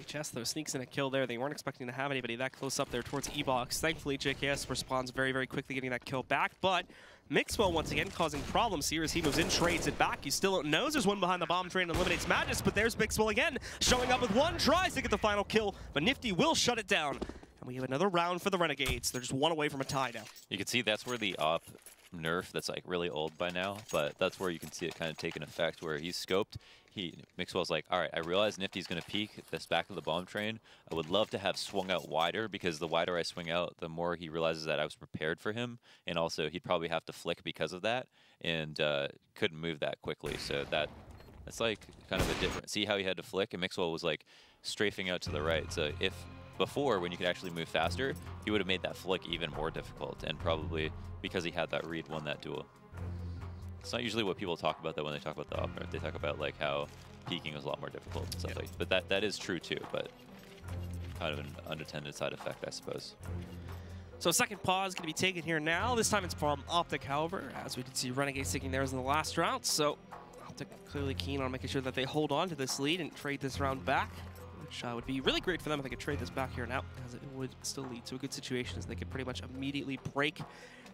HS, though, sneaks in a kill there. They weren't expecting to have anybody that close up there towards E-Box. Thankfully, JKS responds very, very quickly, getting that kill back, but Mixwell once again causing problems here as he moves in, trades it back. He still knows there's one behind the bomb train and eliminates Magus, but there's Mixwell again, showing up with one, tries to get the final kill, but Nifty will shut it down. And we have another round for the Renegades. They're just one away from a tie now. You can see that's where the op nerf that's like really old by now, but that's where you can see it kind of take an effect where he's scoped. Mixwell's like, all right, I realize Nifty's going to peek this back of the bomb train. I would love to have swung out wider, because the wider I swing out, the more he realizes that I was prepared for him, and also he'd probably have to flick because of that, and couldn't move that quickly. So that's like kind of a different. See how he had to flick, and Mixwell was like strafing out to the right. So if before, when you could actually move faster, he would have made that flick even more difficult, and probably because he had that read, won that duel. It's not usually what people talk about, though, when they talk about the op nerf. They talk about like how peeking was a lot more difficult and stuff like that. But that is true too, but kind of an unintended side effect, I suppose. So second pause going to be taken here now. This time it's from OpTic, however, as we did see Renegades taking theirs in the last round. So OpTic clearly keen on making sure that they hold on to this lead and trade this round back, which would be really great for them if they could trade this back here now, as it would still lead to a good situation as they could pretty much immediately break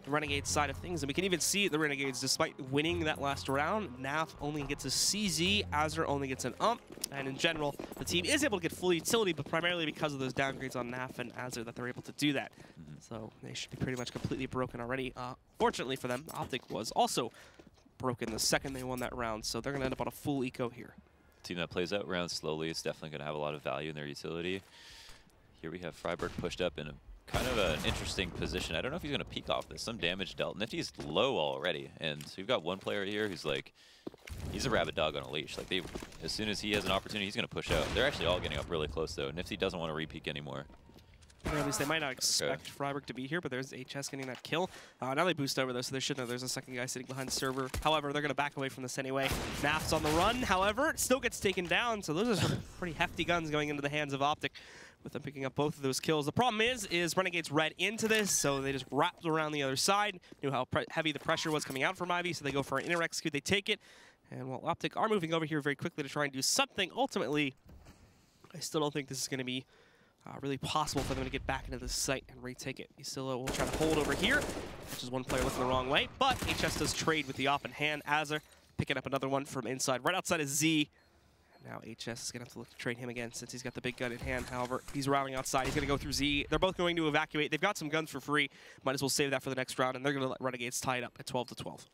the Renegades side of things. And we can even see the Renegades, despite winning that last round, Naf only gets a CZ, Azur only gets an and in general, the team is able to get full utility, but primarily because of those downgrades on Naf and Azur that they're able to do that. So they should be pretty much completely broken already. Fortunately for them, OpTic was also broken the second they won that round, so they're going to end up on a full eco here. Team that plays out rounds slowly is definitely going to have a lot of value in their utility. Here we have Freiburg pushed up in a kind of an interesting position. I don't know if he's going to peek off this. Some damage dealt. Nifty's low already, and so we've got one player here who's like, he's a rabid dog on a leash. Like, as soon as he has an opportunity, he's going to push out. They're actually all getting up really close, though. Nifty doesn't want to re-peek anymore. Or at least they might not expect Freiburg to be here, but there's HS getting that kill. Now they boost over, though, so they should know there's a second guy sitting behind the server. However, they're going to back away from this anyway. Naf's on the run, however, it still gets taken down, so those are some pretty hefty guns going into the hands of OpTic, with them picking up both of those kills. The problem is Renegades read into this, so they just wrapped around the other side, knew how heavy the pressure was coming out from Ivy, so they go for an inner execute, they take it, and while OpTic are moving over here very quickly to try and do something, ultimately, I still don't think this is going to be really possible for them to get back into the site and retake it. Isilo will try to hold over here, which is one player looking the wrong way, but HS does trade with the op in hand. Azar picking up another one from inside, right outside of Z. Now HS is going to have to look to trade him again since he's got the big gun in hand. However, he's routing outside. He's going to go through Z. They're both going to evacuate. They've got some guns for free. Might as well save that for the next round, and they're going to let Renegades tie it up at 12-12.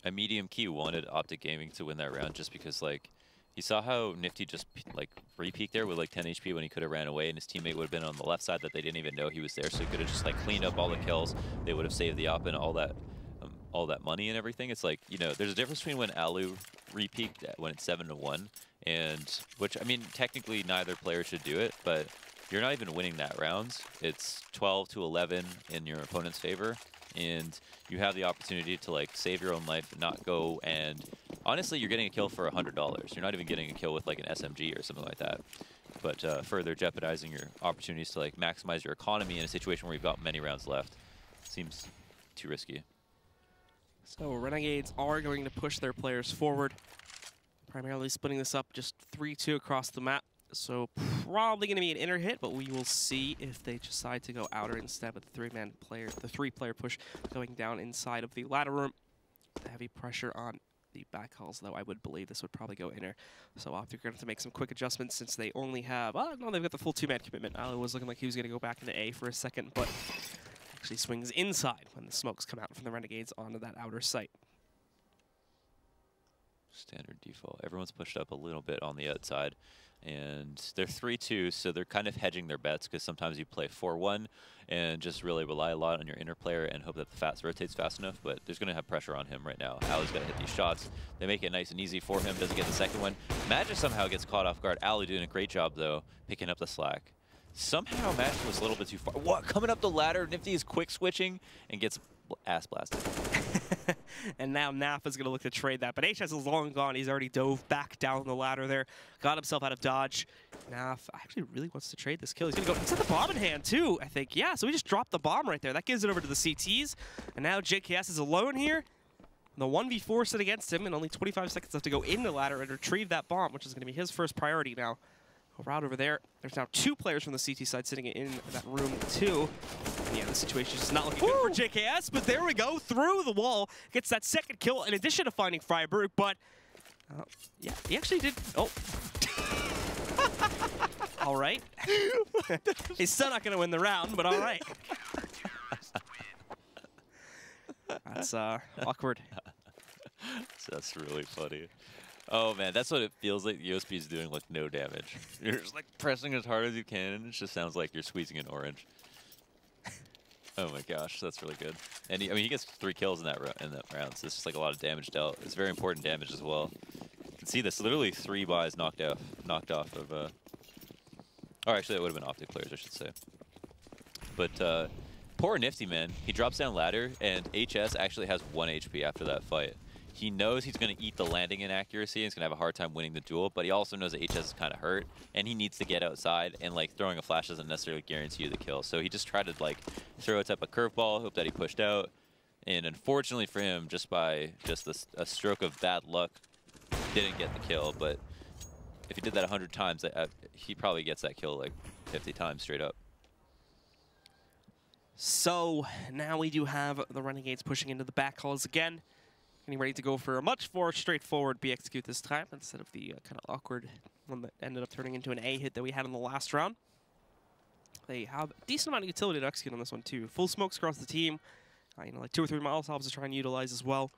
A medium key wanted OpTic Gaming to win that round just because, like, you saw how Nifty just, like, re-peeked there with, like, 10 HP when he could have ran away, and his teammate would have been on the left side that they didn't even know he was there, so he could have just, like, cleaned up all the kills. They would have saved the op and all that money and everything. It's like, you know, there's a difference between when Alu re-peeked when it's 7-1, and which, I mean, technically neither player should do it, but you're not even winning that round. It's 12-11 in your opponent's favor, and you have the opportunity to, like, save your own life and not go, and honestly, you're getting a kill for $100. You're not even getting a kill with, like, an SMG or something like that, but further jeopardizing your opportunities to, like, maximize your economy in a situation where you've got many rounds left. Seems too risky. So Renegades are going to push their players forward, primarily splitting this up just 3-2 across the map. So probably going to be an inner hit, but we will see if they decide to go outer instead with the three-player push going down inside of the ladder room. The heavy pressure on the back halls, though, I would believe this would probably go inner. So OpTic are going to have to make some quick adjustments since they only have, no, they've got the full two-man commitment. Alu was looking like he was going to go back into A for a second, but actually swings inside when the smokes come out from the Renegades onto that outer site. Standard default. Everyone's pushed up a little bit on the outside, and they're 3-2, so they're kind of hedging their bets because sometimes you play 4-1 and just really rely a lot on your inner player and hope that the fast rotates fast enough, but there's going to have pressure on him right now. Alu's got to hit these shots. They make it nice and easy for him. Doesn't get the second one. Magic somehow gets caught off guard. Alu doing a great job, though, picking up the slack. Somehow Magic was a little bit too far. What? Coming up the ladder, Nifty is quick switching and gets ass blasted. And now Naf is going to look to trade that, but HS is long gone. He's already dove back down the ladder there, got himself out of dodge. Naf actually really wants to trade this kill. He's going to go, he's got the bomb in hand too, I think. Yeah, so he just dropped the bomb right there. That gives it over to the CTs, and now JKS is alone here. The 1v4 sit against him, and only 25 seconds left to go in the ladder and retrieve that bomb, which is going to be his first priority now. Route over there. There's now two players from the CT side sitting in that room too. And yeah, the situation is just not looking good for JKS, but there we go, through the wall, gets that second kill in addition to finding Freiburg, but yeah, he actually did, all right. He's still not gonna win the round, but all right. That's awkward. That's really funny. Oh man, that's what it feels like. USB is doing, like, no damage. You're just, like, pressing as hard as you can, and it just sounds like you're squeezing an orange. Oh my gosh, that's really good. And I mean, he gets 3 kills in that round, so it's just like a lot of damage dealt. It's very important damage as well. You can see this, literally 3 buys knocked off of. Or actually, that would have been OpTic players, I should say. But poor Nifty, man. He drops down ladder, and HS actually has 1 HP after that fight. He knows he's going to eat the landing inaccuracy and he's going to have a hard time winning the duel, but he also knows that HS is kind of hurt and he needs to get outside, and, like, throwing a flash doesn't necessarily guarantee you the kill. So he just tried to, like, throw a type of curveball, hope that he pushed out, and unfortunately for him, just by a stroke of bad luck, didn't get the kill. But if he did that 100 times, he probably gets that kill like 50 times straight up. So now we do have the Renegades pushing into the back halls again. Getting ready to go for a much more straightforward B execute this time instead of the kind of awkward one that ended up turning into an A hit that we had in the last round. They have a decent amount of utility to execute on this one too. Full smokes across the team. You know, like 2 or 3 Molotovs to try and utilize as well.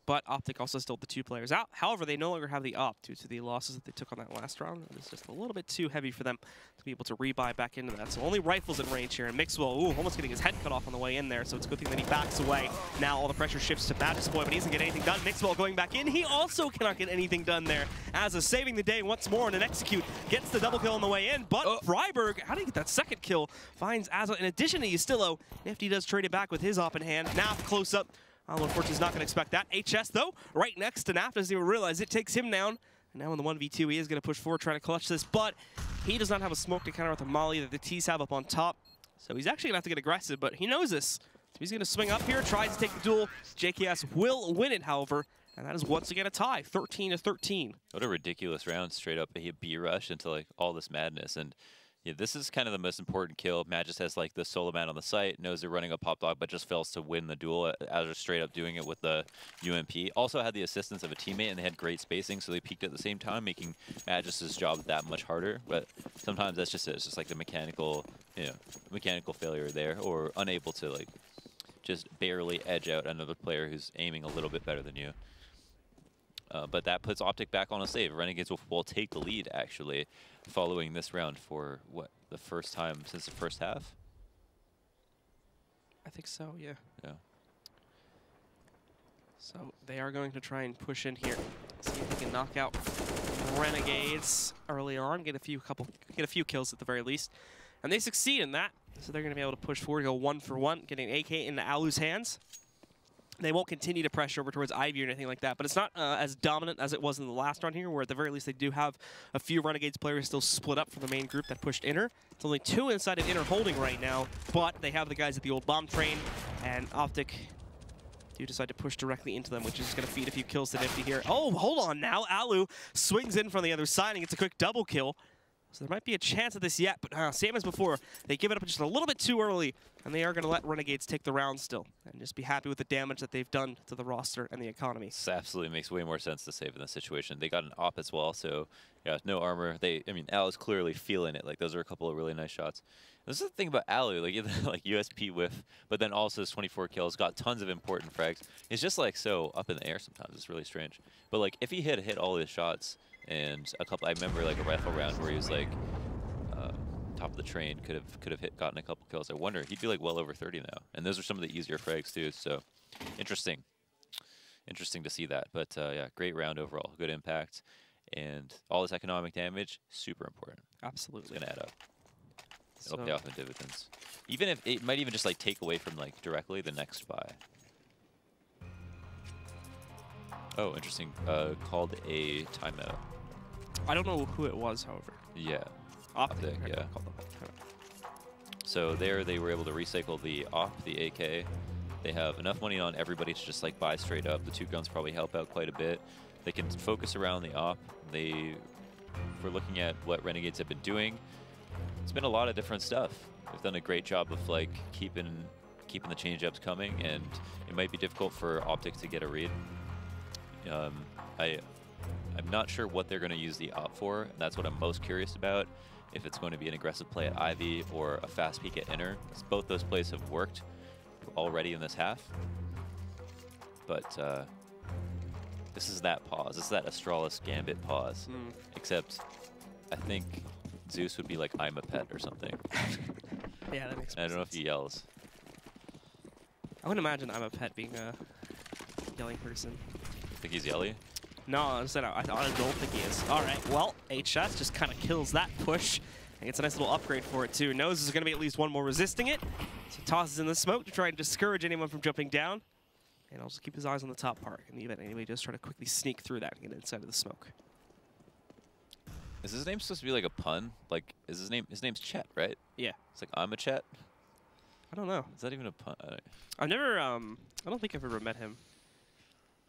But OpTic also still the 2 players out. However, they no longer have the op due to the losses that they took on that last round. It's just a little bit too heavy for them to be able to rebuy back into that. So only rifles in range here. And Mixwell, almost getting his head cut off on the way in there. So it's a good thing that he backs away. Now all the pressure shifts to Badge's boy, but he doesn't get anything done. Mixwell going back in. He also cannot get anything done there. As is saving the day once more, and an execute gets the double kill on the way in. But Freiburg, how did he get that second kill? Finds Azza. In addition to Yustillo, Nifty does trade it back with his op in hand. Now close up. Unfortunately, he's not going to expect that. HS, though, right next to Naf, doesn't even realize it, takes him down. And now in the 1v2, he is going to push forward, trying to clutch this, but he does not have a smoke to counter with the molly that the T's have up on top. So he's actually going to have to get aggressive, but he knows this. So he's going to swing up here, tries to take the duel. JKS will win it, however, and that is once again a tie, 13-13. What a ridiculous round, straight up a B rush into, like, all this madness. And Yeah, this is kind of the most important kill. Matt just has like the solo man on the site, knows they're running a pop dog, but just fails to win the duel as they're straight up doing it with the UMP. Also had the assistance of a teammate, and they had great spacing, so they peaked at the same time, making Magis's job that much harder. But sometimes that's just it. It's just like the mechanical, mechanical failure there, or unable to like just barely edge out another player who's aiming a little bit better than you. But that puts OpTic back on a save. Renegades will take the lead, actually, following this round for, what, the first time since the first half? I think so, yeah. Yeah. So they are going to try and push in here. See if they can knock out Renegades early on, get a few kills at the very least. And they succeed in that. So they're going to be able to push forward, go 1 for 1, getting AK into Alu's hands. They won't continue to pressure over towards Ivy or anything like that, but it's not as dominant as it was in the last round here, where at the very least they do have a few Renegades players still split up from the main group that pushed inner. It's only 2 inside of inner holding right now, but they have the guys at the old bomb train, and OpTic do decide to push directly into them, which is going to feed a few kills to Nifty here. Oh, hold on now. Alu swings in from the other side and gets a quick double kill. So there might be a chance of this yet, but same as before, they give it up just a little bit too early, and they are going to let Renegades take the round still, and just be happy with the damage that they've done to the roster and the economy. This absolutely makes way more sense to save in this situation. They got an op as well, so yeah, no armor. I mean, Alu's clearly feeling it. Like, those are a couple of really nice shots. This is the thing about Alu, like, like USP whiff, but then also his 24 kills, got tons of important frags. He's just like so up in the air sometimes. It's really strange. But like, if he had hit all his shots, and a couple, I remember like a rifle round where he was like top of the train, could have gotten a couple kills. I wonder, he'd be like well over 30 now, and those are some of the easier frags too. So interesting to see that. But yeah, great round overall, good impact, and all this economic damage, super important. Absolutely, it's gonna add up. It'll pay off in dividends. Even if it might even just like take away from like directly the next buy. Oh, interesting. Called a timeout. I don't know who it was, however. Yeah. OpTic, yeah. So there they were able to recycle the op, the AK. They have enough money on everybody to just like buy straight up. The 2 guns probably help out quite a bit. They can focus around the op. If we're looking at what Renegades have been doing, it's been a lot of different stuff. They've done a great job of like keeping the change-ups coming, and it might be difficult for OpTic to get a read. I'm not sure what they're going to use the op for, and that's what I'm most curious about. If it's going to be an aggressive play at Ivy or a fast peek at inner, because both those plays have worked already in this half. But this is that pause. This is that Astralis Gambit pause. Except I think Zeus would be like, "I'm a pet" or something. Yeah, that makes sense. I don't know if he yells. I wouldn't imagine I'm a pet being a yelling person. You think he's yelly? No, I don't think he is. All right, well, 8 shots just kind of kills that push. And it's a nice little upgrade for it, too. Knows there's going to be at least one more resisting it. So tosses in the smoke to try and discourage anyone from jumping down. And I'll just keep his eyes on the top part. In the event anybody does try to quickly sneak through that and get inside of the smoke. Is his name supposed to be like a pun? Like, is his name's Chet, right? Yeah. It's like, I'm a Chet? I don't know. Is that even a pun? I've never, I don't think I've ever met him.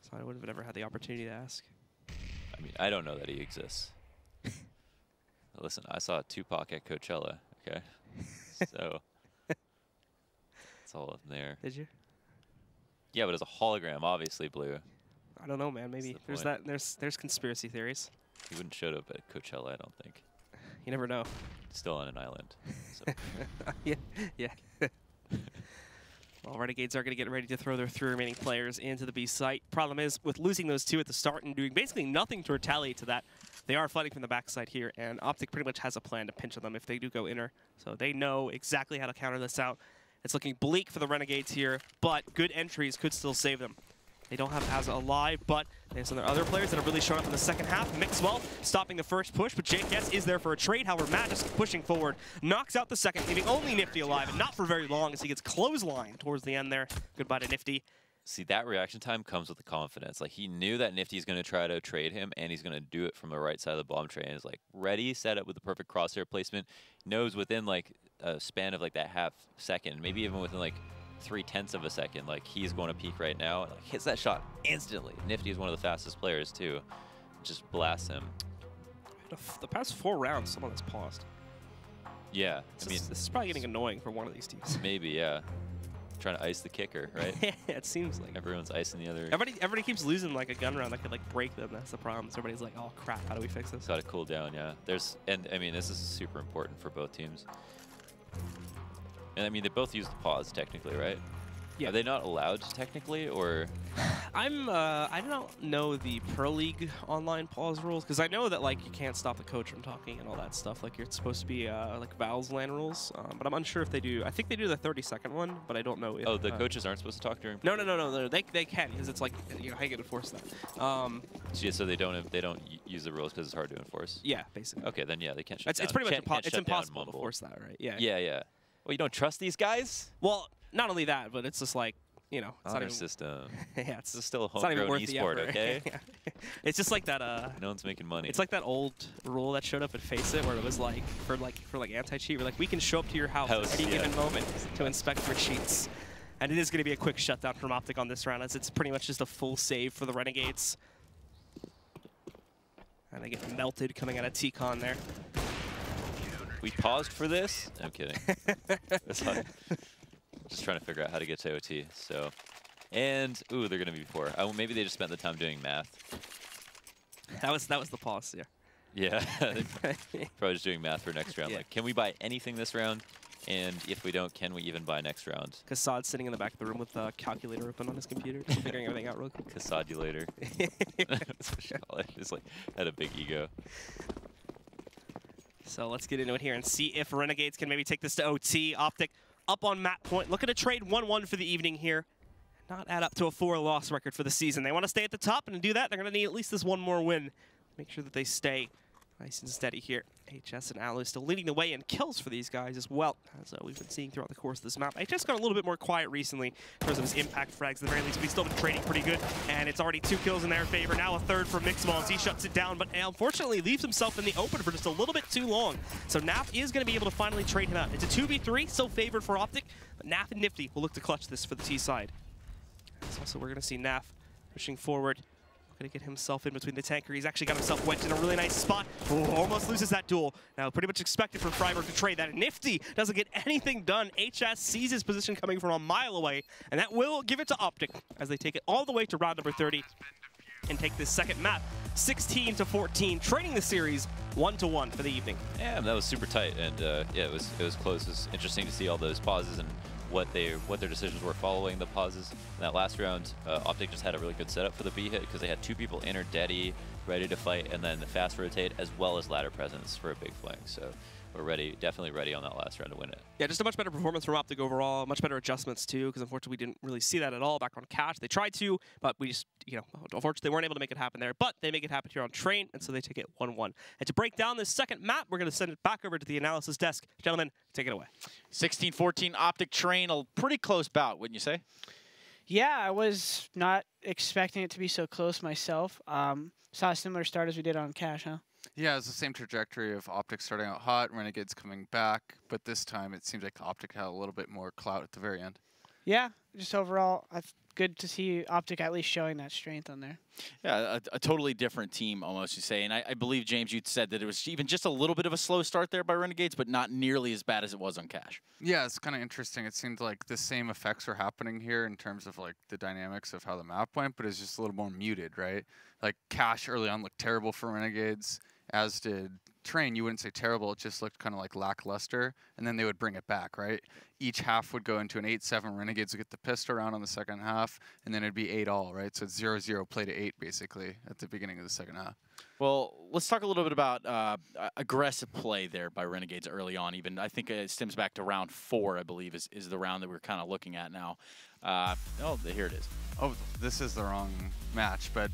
So I would have never had the opportunity to ask. I mean, I don't know that he exists. Listen, I saw Tupac at Coachella, okay? So, it's all up there. Did you? Yeah, but it's a hologram, obviously, Blue. I don't know, man. Maybe there's that. There's conspiracy theories. He wouldn't show up at Coachella, I don't think. You never know. Still on an island. So. Yeah. Well, Renegades are going to get ready to throw their 3 remaining players into the B site. Problem is, with losing those 2 at the start and doing basically nothing to retaliate to that, they are fighting from the backside here, and OpTic pretty much has a plan to pinch on them if they do go inner. So they know exactly how to counter this out. It's looking bleak for the Renegades here, but good entries could still save them. They don't have Hazza alive, but they have some of their other players that have really shown up in the second half. Mixwell stopping the first push, but JKS is there for a trade. However, Matt just pushing forward, knocks out the second, leaving only Nifty alive, and not for very long as he gets clotheslined towards the end there. Goodbye to Nifty. See, that reaction time comes with the confidence. Like, he knew that Nifty's going to try to trade him, and he's going to do it from the right side of the bomb train. He's like ready, set up with the perfect crosshair placement. Knows within like a span of like that half second, maybe even within like 0.3 of a second, like he's going to peak right now, and like hits that shot instantly. Nifty is one of the fastest players too. Just blasts him. The past 4 rounds, someone has paused. Yeah, I mean, This is probably getting annoying for one of these teams. maybe, yeah. Trying to ice the kicker, right? Yeah, it seems like. Everyone's icing the other. Everybody keeps losing like a gun round that could like break them. That's the problem. So everybody's like, oh crap, how do we fix this? Got to cool down, yeah. And I mean, this is super important for both teams. And I mean, they both use the pause technically, right? Yeah. Are they not allowed technically, or? I don't know the Pro League online pause rules because I know that like you can't stop the coach from talking and all that stuff. Like you're supposed to be like Val's LAN rules, but I'm unsure if they do. I think they do the 30-second one, but I don't know if. Oh, the coaches aren't supposed to talk during. No. They can because it's like you know how you can enforce that. Yeah, so they don't use the rules because it's hard to enforce. Yeah, basically. Okay, then yeah, they can't shut down. It's pretty much Can't impossible to force that, right? Yeah. Yeah. Well, you don't trust these guys? Well, not only that, but it's just like, you know, it's Honor not even, system. yeah, This is still a it's not even homegrown worth the esport, effort. okay? It's just like that. No one's making money. It's like that old rule that showed up at Face It, where it was like for anti-cheat, we're like, we can show up to your house at any given moment to inspect for cheats. And it is going to be a quick shutdown from OpTic on this round, as it's pretty much just a full save for the Renegades. And they get melted coming out of T-Con there. We paused for this? I'm kidding. That's fine. Just trying to figure out how to get to OT. So, and ooh, they're gonna be 4. Maybe they just spent the time doing math. That was the pause, yeah. Yeah, probably just doing math for next round. Yeah. Like, can we buy anything this round? And if we don't, can we even buy next round? Kassad's sitting in the back of the room with a calculator open on his computer, just figuring everything out real quick. Kassadulator. That's what you call it. It's like had a big ego. So let's get into it here and see if Renegades can maybe take this to OT. OpTic up on map point, looking to trade 1-1 for the evening here. Not add up to a 4-loss record for the season. They want to stay at the top, and to do that, they're going to need at least this one more win. Make sure that they stay nice and steady here. HS and Alu still leading the way in kills for these guys as well, as we've been seeing throughout the course of this map. HS got a little bit more quiet recently in terms of his impact frags at the very least, but he's still been trading pretty good, and it's already 2 kills in their favor. Now a 3rd for Mixmal as he shuts it down, but unfortunately leaves himself in the open for just a little bit too long. So Naf is going to be able to finally trade him out. It's a 2v3, still favored for OpTic, but Naf and Nifty will look to clutch this for the T side. So also we're going to see Naf pushing forward. Going to get himself in between the tanker. He's actually got himself wedged in a really nice spot. Ooh, almost loses that duel. Now, pretty much expected for Freiburg to trade that. Nifty doesn't get anything done. HS sees his position coming from a mile away, and that will give it to OpTic as they take it all the way to round number 30 and take this second map, 16-14, trading the series 1-1 for the evening. Yeah, that was super tight, and yeah, it was close. It was interesting to see all those pauses and what their decisions were following the pauses. In that last round, OpTic just had a really good setup for the B hit because they had 2 people in or Daddy ready to fight, and then the fast rotate as well as ladder presence for a big flank. So we're ready, definitely ready on that last round to win it. Yeah, just a much better performance from OpTic overall, much better adjustments too, because unfortunately we didn't really see that at all back on Cash. They tried to, but we just, you know, unfortunately they weren't able to make it happen there, but they make it happen here on Train, and so they take it 1-1. And to break down this second map, we're going to send it back over to the analysis desk. Gentlemen, take it away. 16-14 OpTic Train, a pretty close bout, wouldn't you say? Yeah, I was not expecting it to be so close myself. Saw a similar start as we did on Cash, huh? Yeah, it's the same trajectory of OpTic starting out hot, Renegades coming back, but this time it seems like OpTic had a little bit more clout at the very end. Yeah, just overall, good to see OpTic at least showing that strength on there. Yeah, a totally different team, almost, you say. And I believe, James, you said that it was even just a little bit of a slow start there by Renegades, but not nearly as bad as it was on Cash. Yeah, it's kind of interesting. It seemed like the same effects were happening here in terms of like the dynamics of how the map went, but it's just a little more muted, right? Like Cash early on looked terrible for Renegades, as did Train. You wouldn't say terrible, it just looked kind of like lackluster, and then they would bring it back, right? Each half would go into an 8-7. Renegades would get the pistol round on the second half, and then it'd be 8-all, right? So it's 0-0 play to 8, basically, at the beginning of the second half. Well, let's talk a little bit about aggressive play there by Renegades early on. Even I think it stems back to round 4, I believe, is the round that we're kind of looking at now. Oh, here it is. Oh, this is the wrong match, but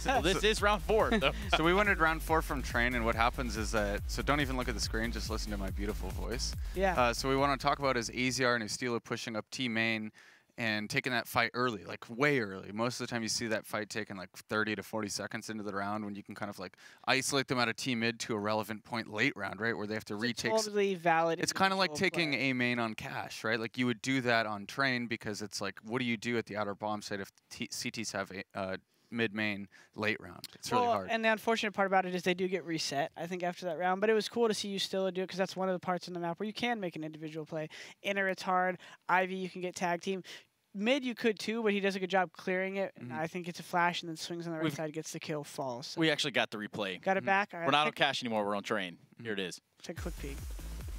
Well, this is round 4, though. So we went at round 4 from Train, and what happens is that, so don't even look at the screen, just listen to my beautiful voice. Yeah. So we want to talk about is AZR and Ustilo pushing up T main and taking that fight early, like way early. Most of the time you see that fight taken like 30 to 40 seconds into the round when you can kind of like isolate them out of T mid to a relevant point late round, right? Where they have to retake. Totally valid. It's kind of like taking A main on Cash, right? Like you would do that on Train because it's like, what do you do at the outer bomb site if CTs have mid-main late round. It's really hard. And the unfortunate part about it is they do get reset, I think, after that round. But it was cool to see you still do it because that's one of the parts in the map where you can make an individual play. Inner, it's hard. Ivy, you can get tag team. Mid, you could too, but he does a good job clearing it. And I think it's a flash and then swings on the right side, gets the kill, falls. So We actually got the replay. got it back. All right, We're not on cash anymore. We're on train. Here it is. take a quick peek.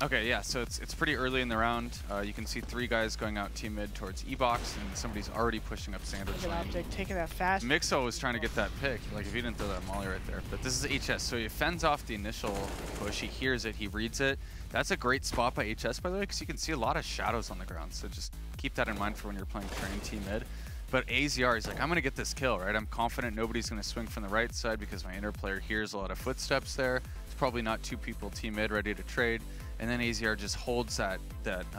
Okay, yeah, so it's pretty early in the round. You can see 3 guys going out team mid towards E-box, and somebody's already pushing up Sanders Look at lane. OpTic taking that fast. Mixo was trying to get that pick, like if he didn't throw that molly right there. But this is HS, so he fends off the initial push. He hears it, he reads it. That's a great spot by HS, by the way, because you can see a lot of shadows on the ground. So just keep that in mind for when you're playing train team mid. But AZR, he's like, I'm going to get this kill, right? I'm confident nobody's going to swing from the right side because my inner player hears a lot of footsteps there. It's probably not 2 people team mid ready to trade. And then AZR just holds that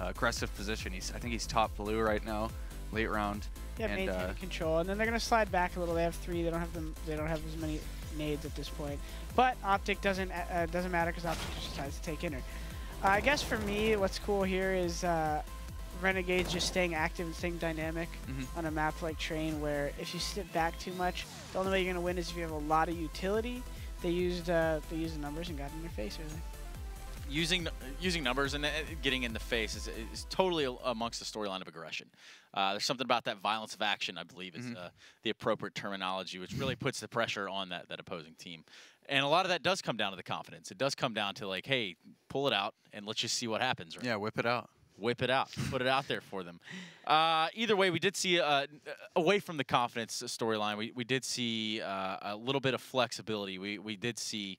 aggressive position. I think he's top blue right now, late round. Yeah, and, maintain control, and then they're gonna slide back a little. They have 3. They don't have them. They don't have as many nades at this point. But OpTic doesn't matter because OpTic just decides to take inner. I guess for me, what's cool here is Renegades just staying active and staying dynamic on a map like Train, where if you sit back too much, the only way you're gonna win is if you have a lot of utility. They used the numbers and got in your face early. Using numbers and getting in the face is totally amongst the storyline of aggression. There's something about that violence of action, I believe, is the appropriate terminology, which really puts the pressure on that opposing team. And a lot of that does come down to the confidence. It does come down to like, hey, pull it out and let's just see what happens. Right? Yeah, whip it out. Whip it out. Put it out there for them. Either way, we did see, away from the confidence storyline, we did see a little bit of flexibility. We did see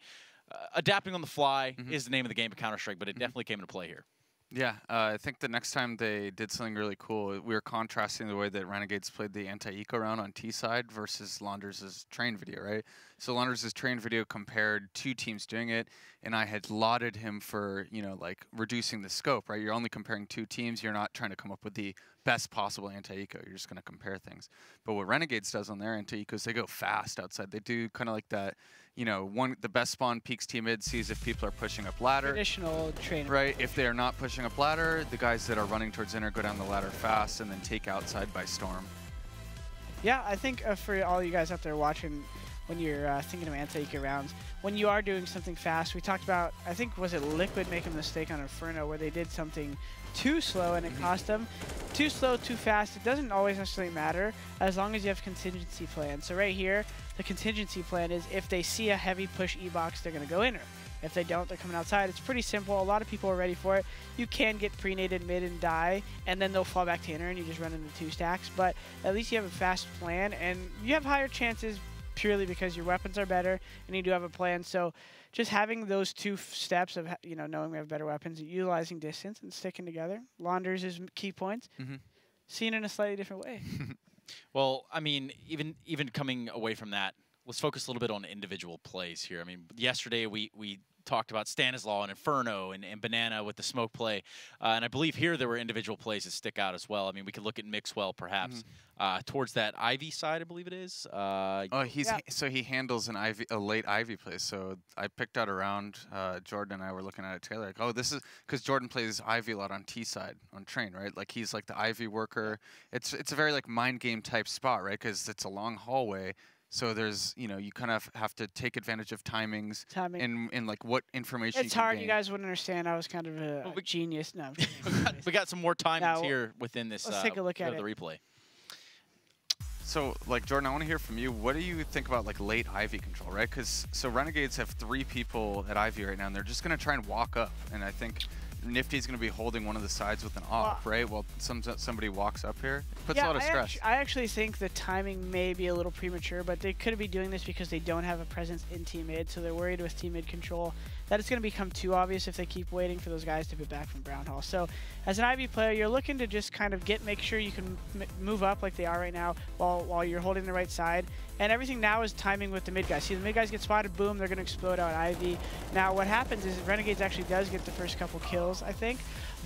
adapting on the fly is the name of the game of Counter-Strike, but it definitely came into play here. Yeah, I think the next time they did something really cool, we were contrasting the way that Renegades played the anti-eco round on T side versus Launders' train video, right? So Launders' train video compared 2 teams doing it, and I had lauded him for, you know, like reducing the scope, right? You're only comparing 2 teams. You're not trying to come up with the best possible anti-eco. You're just going to compare things. But what Renegades does on their anti-eco is they go fast outside. They do kind of like that, you know, the best spawn peaks team mid, sees if people are pushing up ladder. Traditional train. Right, if they are not pushing up ladder, the guys that are running towards inner go down the ladder fast and then take outside by storm. Yeah, I think for all you guys out there watching, when you're thinking of anti-eco rounds, when you are doing something fast, we talked about, I think, was it Liquid making a mistake on Inferno where they did something too slow and it cost them. Too slow, too fast, it doesn't always necessarily matter as long as you have contingency plan. So right here, the contingency plan is if they see a heavy push E-box, they're going to go inner. If they don't, they're coming outside. It's pretty simple. A lot of people are ready for it. You can get pre-nated mid and die, and then they'll fall back to inner and you just run into 2 stacks. But at least you have a fast plan, and you have higher chances purely because your weapons are better and you do have a plan. So just having those 2 steps of, you know, knowing we have better weapons, utilizing distance and sticking together. Launders is key points. Seen in a slightly different way. Well, I mean, even coming away from that, let's focus a little bit on individual plays here. I mean, yesterday we talked about Stanislaw and Inferno and Banana with the smoke play. And I believe here there were individual plays that stick out as well. I mean, we could look at Mixwell perhaps towards that Ivy side, I believe it is. So he handles a late Ivy play. So I picked out around, Jordan and I were looking at it together. Like, oh, this is because Jordan plays Ivy a lot on T side on train, right? Like he's like the Ivy worker. It's a very like mind game type spot, right? Because it's a long hallway. So there's, you know, you kind of have to take advantage of timings and like what information it's hard. You guys wouldn't understand. I was kind of a genius. No, we got some more timings here within this. Let's take a look at the replay. So, like, Jordan, I want to hear from you. What do you think about, like, late Ivy control, right? Because, so Renegades have 3 people at Ivy right now, and they're just going to try and walk up. And I think Nifty's going to be holding one of the sides with an op, right? Well, somebody walks up here. It puts a lot of stress. I actually think the timing may be a little premature, but they could be doing this because they don't have a presence in team mid, so they're worried with team mid control that it's going to become too obvious if they keep waiting for those guys to be back from Brown Hall. So as an Ivy player, you're looking to just kind of make sure you can move up like they are right now while you're holding the right side. And everything now is timing with the mid guys. See, the mid guys get spotted, boom, they're going to explode out Ivy. Now, what happens is Renegades actually does get the first couple kills, I think.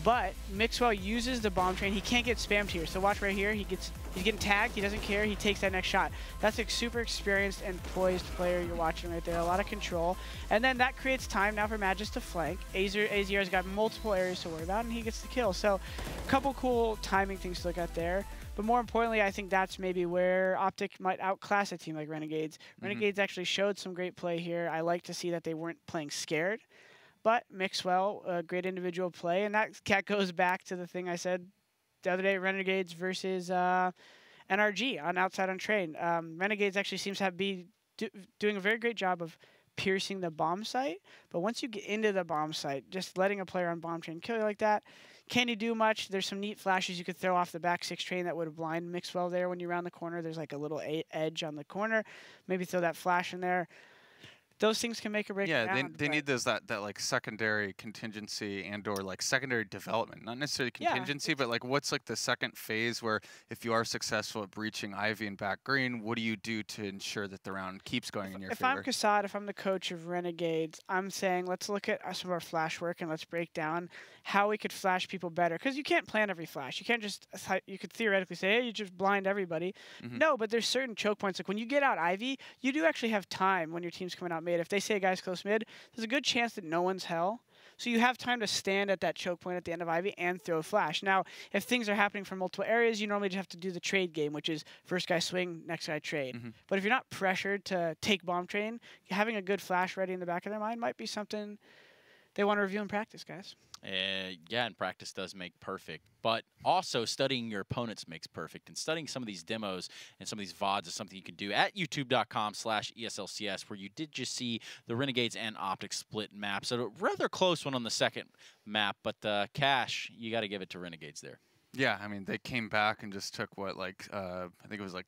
But Mixwell uses the bomb train. He can't get spammed here. So watch right here. He's getting tagged. He doesn't care. He takes that next shot. That's a super experienced and poised player you're watching right there. A lot of control. And then that creates time now for Magis to flank. AZR's got multiple areas to worry about, and he gets the kill. So a couple cool timing things to look at there. But more importantly, I think that's maybe where OpTic might outclass a team like Renegades. Renegades actually showed some great play here. I like to see that they weren't playing scared, but mix well, great individual play. And that goes back to the thing I said the other day, Renegades versus NRG on Outside on Train. Renegades actually seems to be doing a very great job of piercing the bomb site, but once you get into the bomb site, just letting a player on bomb train kill you like that, can you do much? There's some neat flashes you could throw off the back 6 train that would have blind Mixwell there when you round the corner. There's like a little edge on the corner. Maybe throw that flash in there. Those things can make or break. Yeah, they need those that like secondary contingency and or like secondary development, not necessarily contingency, but like what's like the second phase where if you are successful at breaching Ivy and back green, what do you do to ensure that the round keeps going in your favor? If I'm Kassad, if I'm the coach of Renegades, I'm saying let's look at some of our flash work and let's break down how we could flash people better. Because you can't plan every flash. You can't just, you could theoretically say, hey, you just blind everybody. No, but there's certain choke points. Like when you get out Ivy, you do actually have time when your team's coming out mid. If they say a guy's close mid, there's a good chance that no one's hell. So you have time to stand at that choke point at the end of Ivy and throw a flash. Now, if things are happening from multiple areas, you normally just have to do the trade game, which is first guy swing, next guy trade. But if you're not pressured to take bomb train, having a good flash ready in the back of their mind might be something they want to review in practice, guys. Yeah, and practice does make perfect. But also studying your opponents makes perfect. And studying some of these demos and some of these VODs is something you can do at youtube.com/ESLCS, where you did just see the Renegades and OpTic split map. So a rather close one on the second map. But Cash, you got to give it to Renegades there. Yeah, I mean, they came back and just took what, like, I think it was like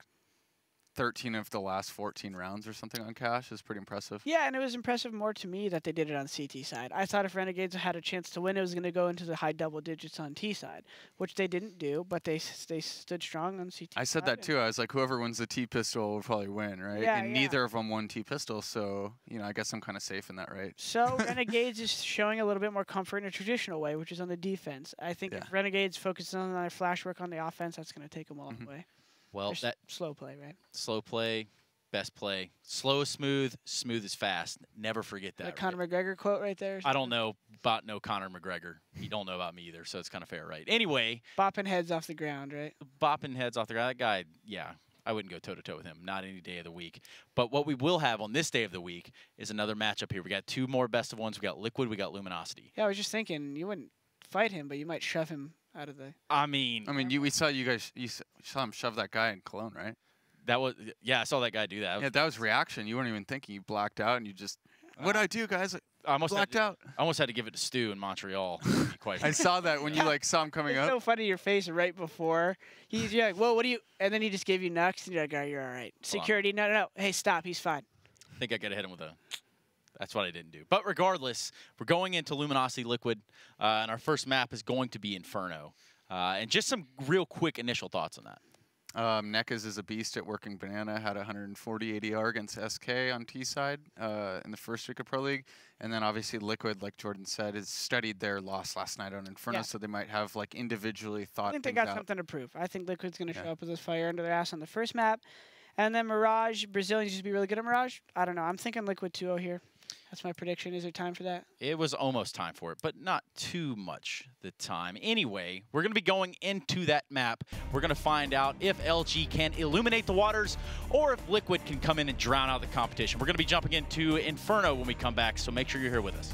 13 of the last 14 rounds or something on Cash. Is pretty impressive. Yeah, and it was impressive more to me that they did it on CT side. I thought if Renegades had a chance to win, it was going to go into the high double digits on T side, which they didn't do, but they stood strong on CT I said that too. I was like, whoever wins the T pistol will probably win, right? Yeah, and neither of them won T pistol, so, you know, I guess I'm kind of safe in that, right? So Renegades is showing a little bit more comfort in a traditional way, which is on the defense. I think if Renegades focuses on their flash work on the offense, that's going to take them all the way. Well, that slow play, right? Slow play. Best play. Slow is smooth, smooth is fast. Never forget that. That Conor McGregor quote right there. I don't know about no Conor McGregor. You don't know about me either, so it's kind of fair, right? Anyway. Bopping heads off the ground, right? Bopping heads off the ground. That guy, yeah, I wouldn't go toe-to-toe with him. Not any day of the week. But what we will have on this day of the week is another matchup here. We got 2 more best of ones. We got Liquid, we got Luminosity. Yeah, I was just thinking you wouldn't fight him, but you might shove him out of the... I mean, we saw you saw him shove that guy in Cologne, right? That was, yeah, I saw that guy do that. Yeah, that was reaction. You weren't even thinking. You blacked out, and you just, what'd I do, guys? I almost blacked out. I almost had to give it to Stu in Montreal. Quite I saw that when you like saw him coming it's up. So funny, your face right before. You're like, whoa, what do you? And then he just gave you Nux, and you're like, all right, you're all right. Security, no. Hey, stop, he's fine. I think I got to hit him with a... That's what I didn't do. But regardless, we're going into Luminosity Liquid, and our first map is going to be Inferno. And just some real quick initial thoughts on that. Nekaz is a beast at working banana, had 140 ADR against SK on T side in the first week of Pro League. And then obviously Liquid, like Jordan said, has studied their loss last night on Inferno, so they might have like individually thought. I think they got something to prove. I think Liquid's going to show up with this fire under their ass on the first map. And then Mirage, Brazilians used to be really good at Mirage. I don't know. I'm thinking Liquid 2-0 here. That's my prediction. Is there time for that? It was almost time for it, but not too much the time. Anyway, we're going to be going into that map. We're going to find out if LG can illuminate the waters or if Liquid can come in and drown out the competition. We're going to be jumping into Inferno when we come back, so make sure you're here with us.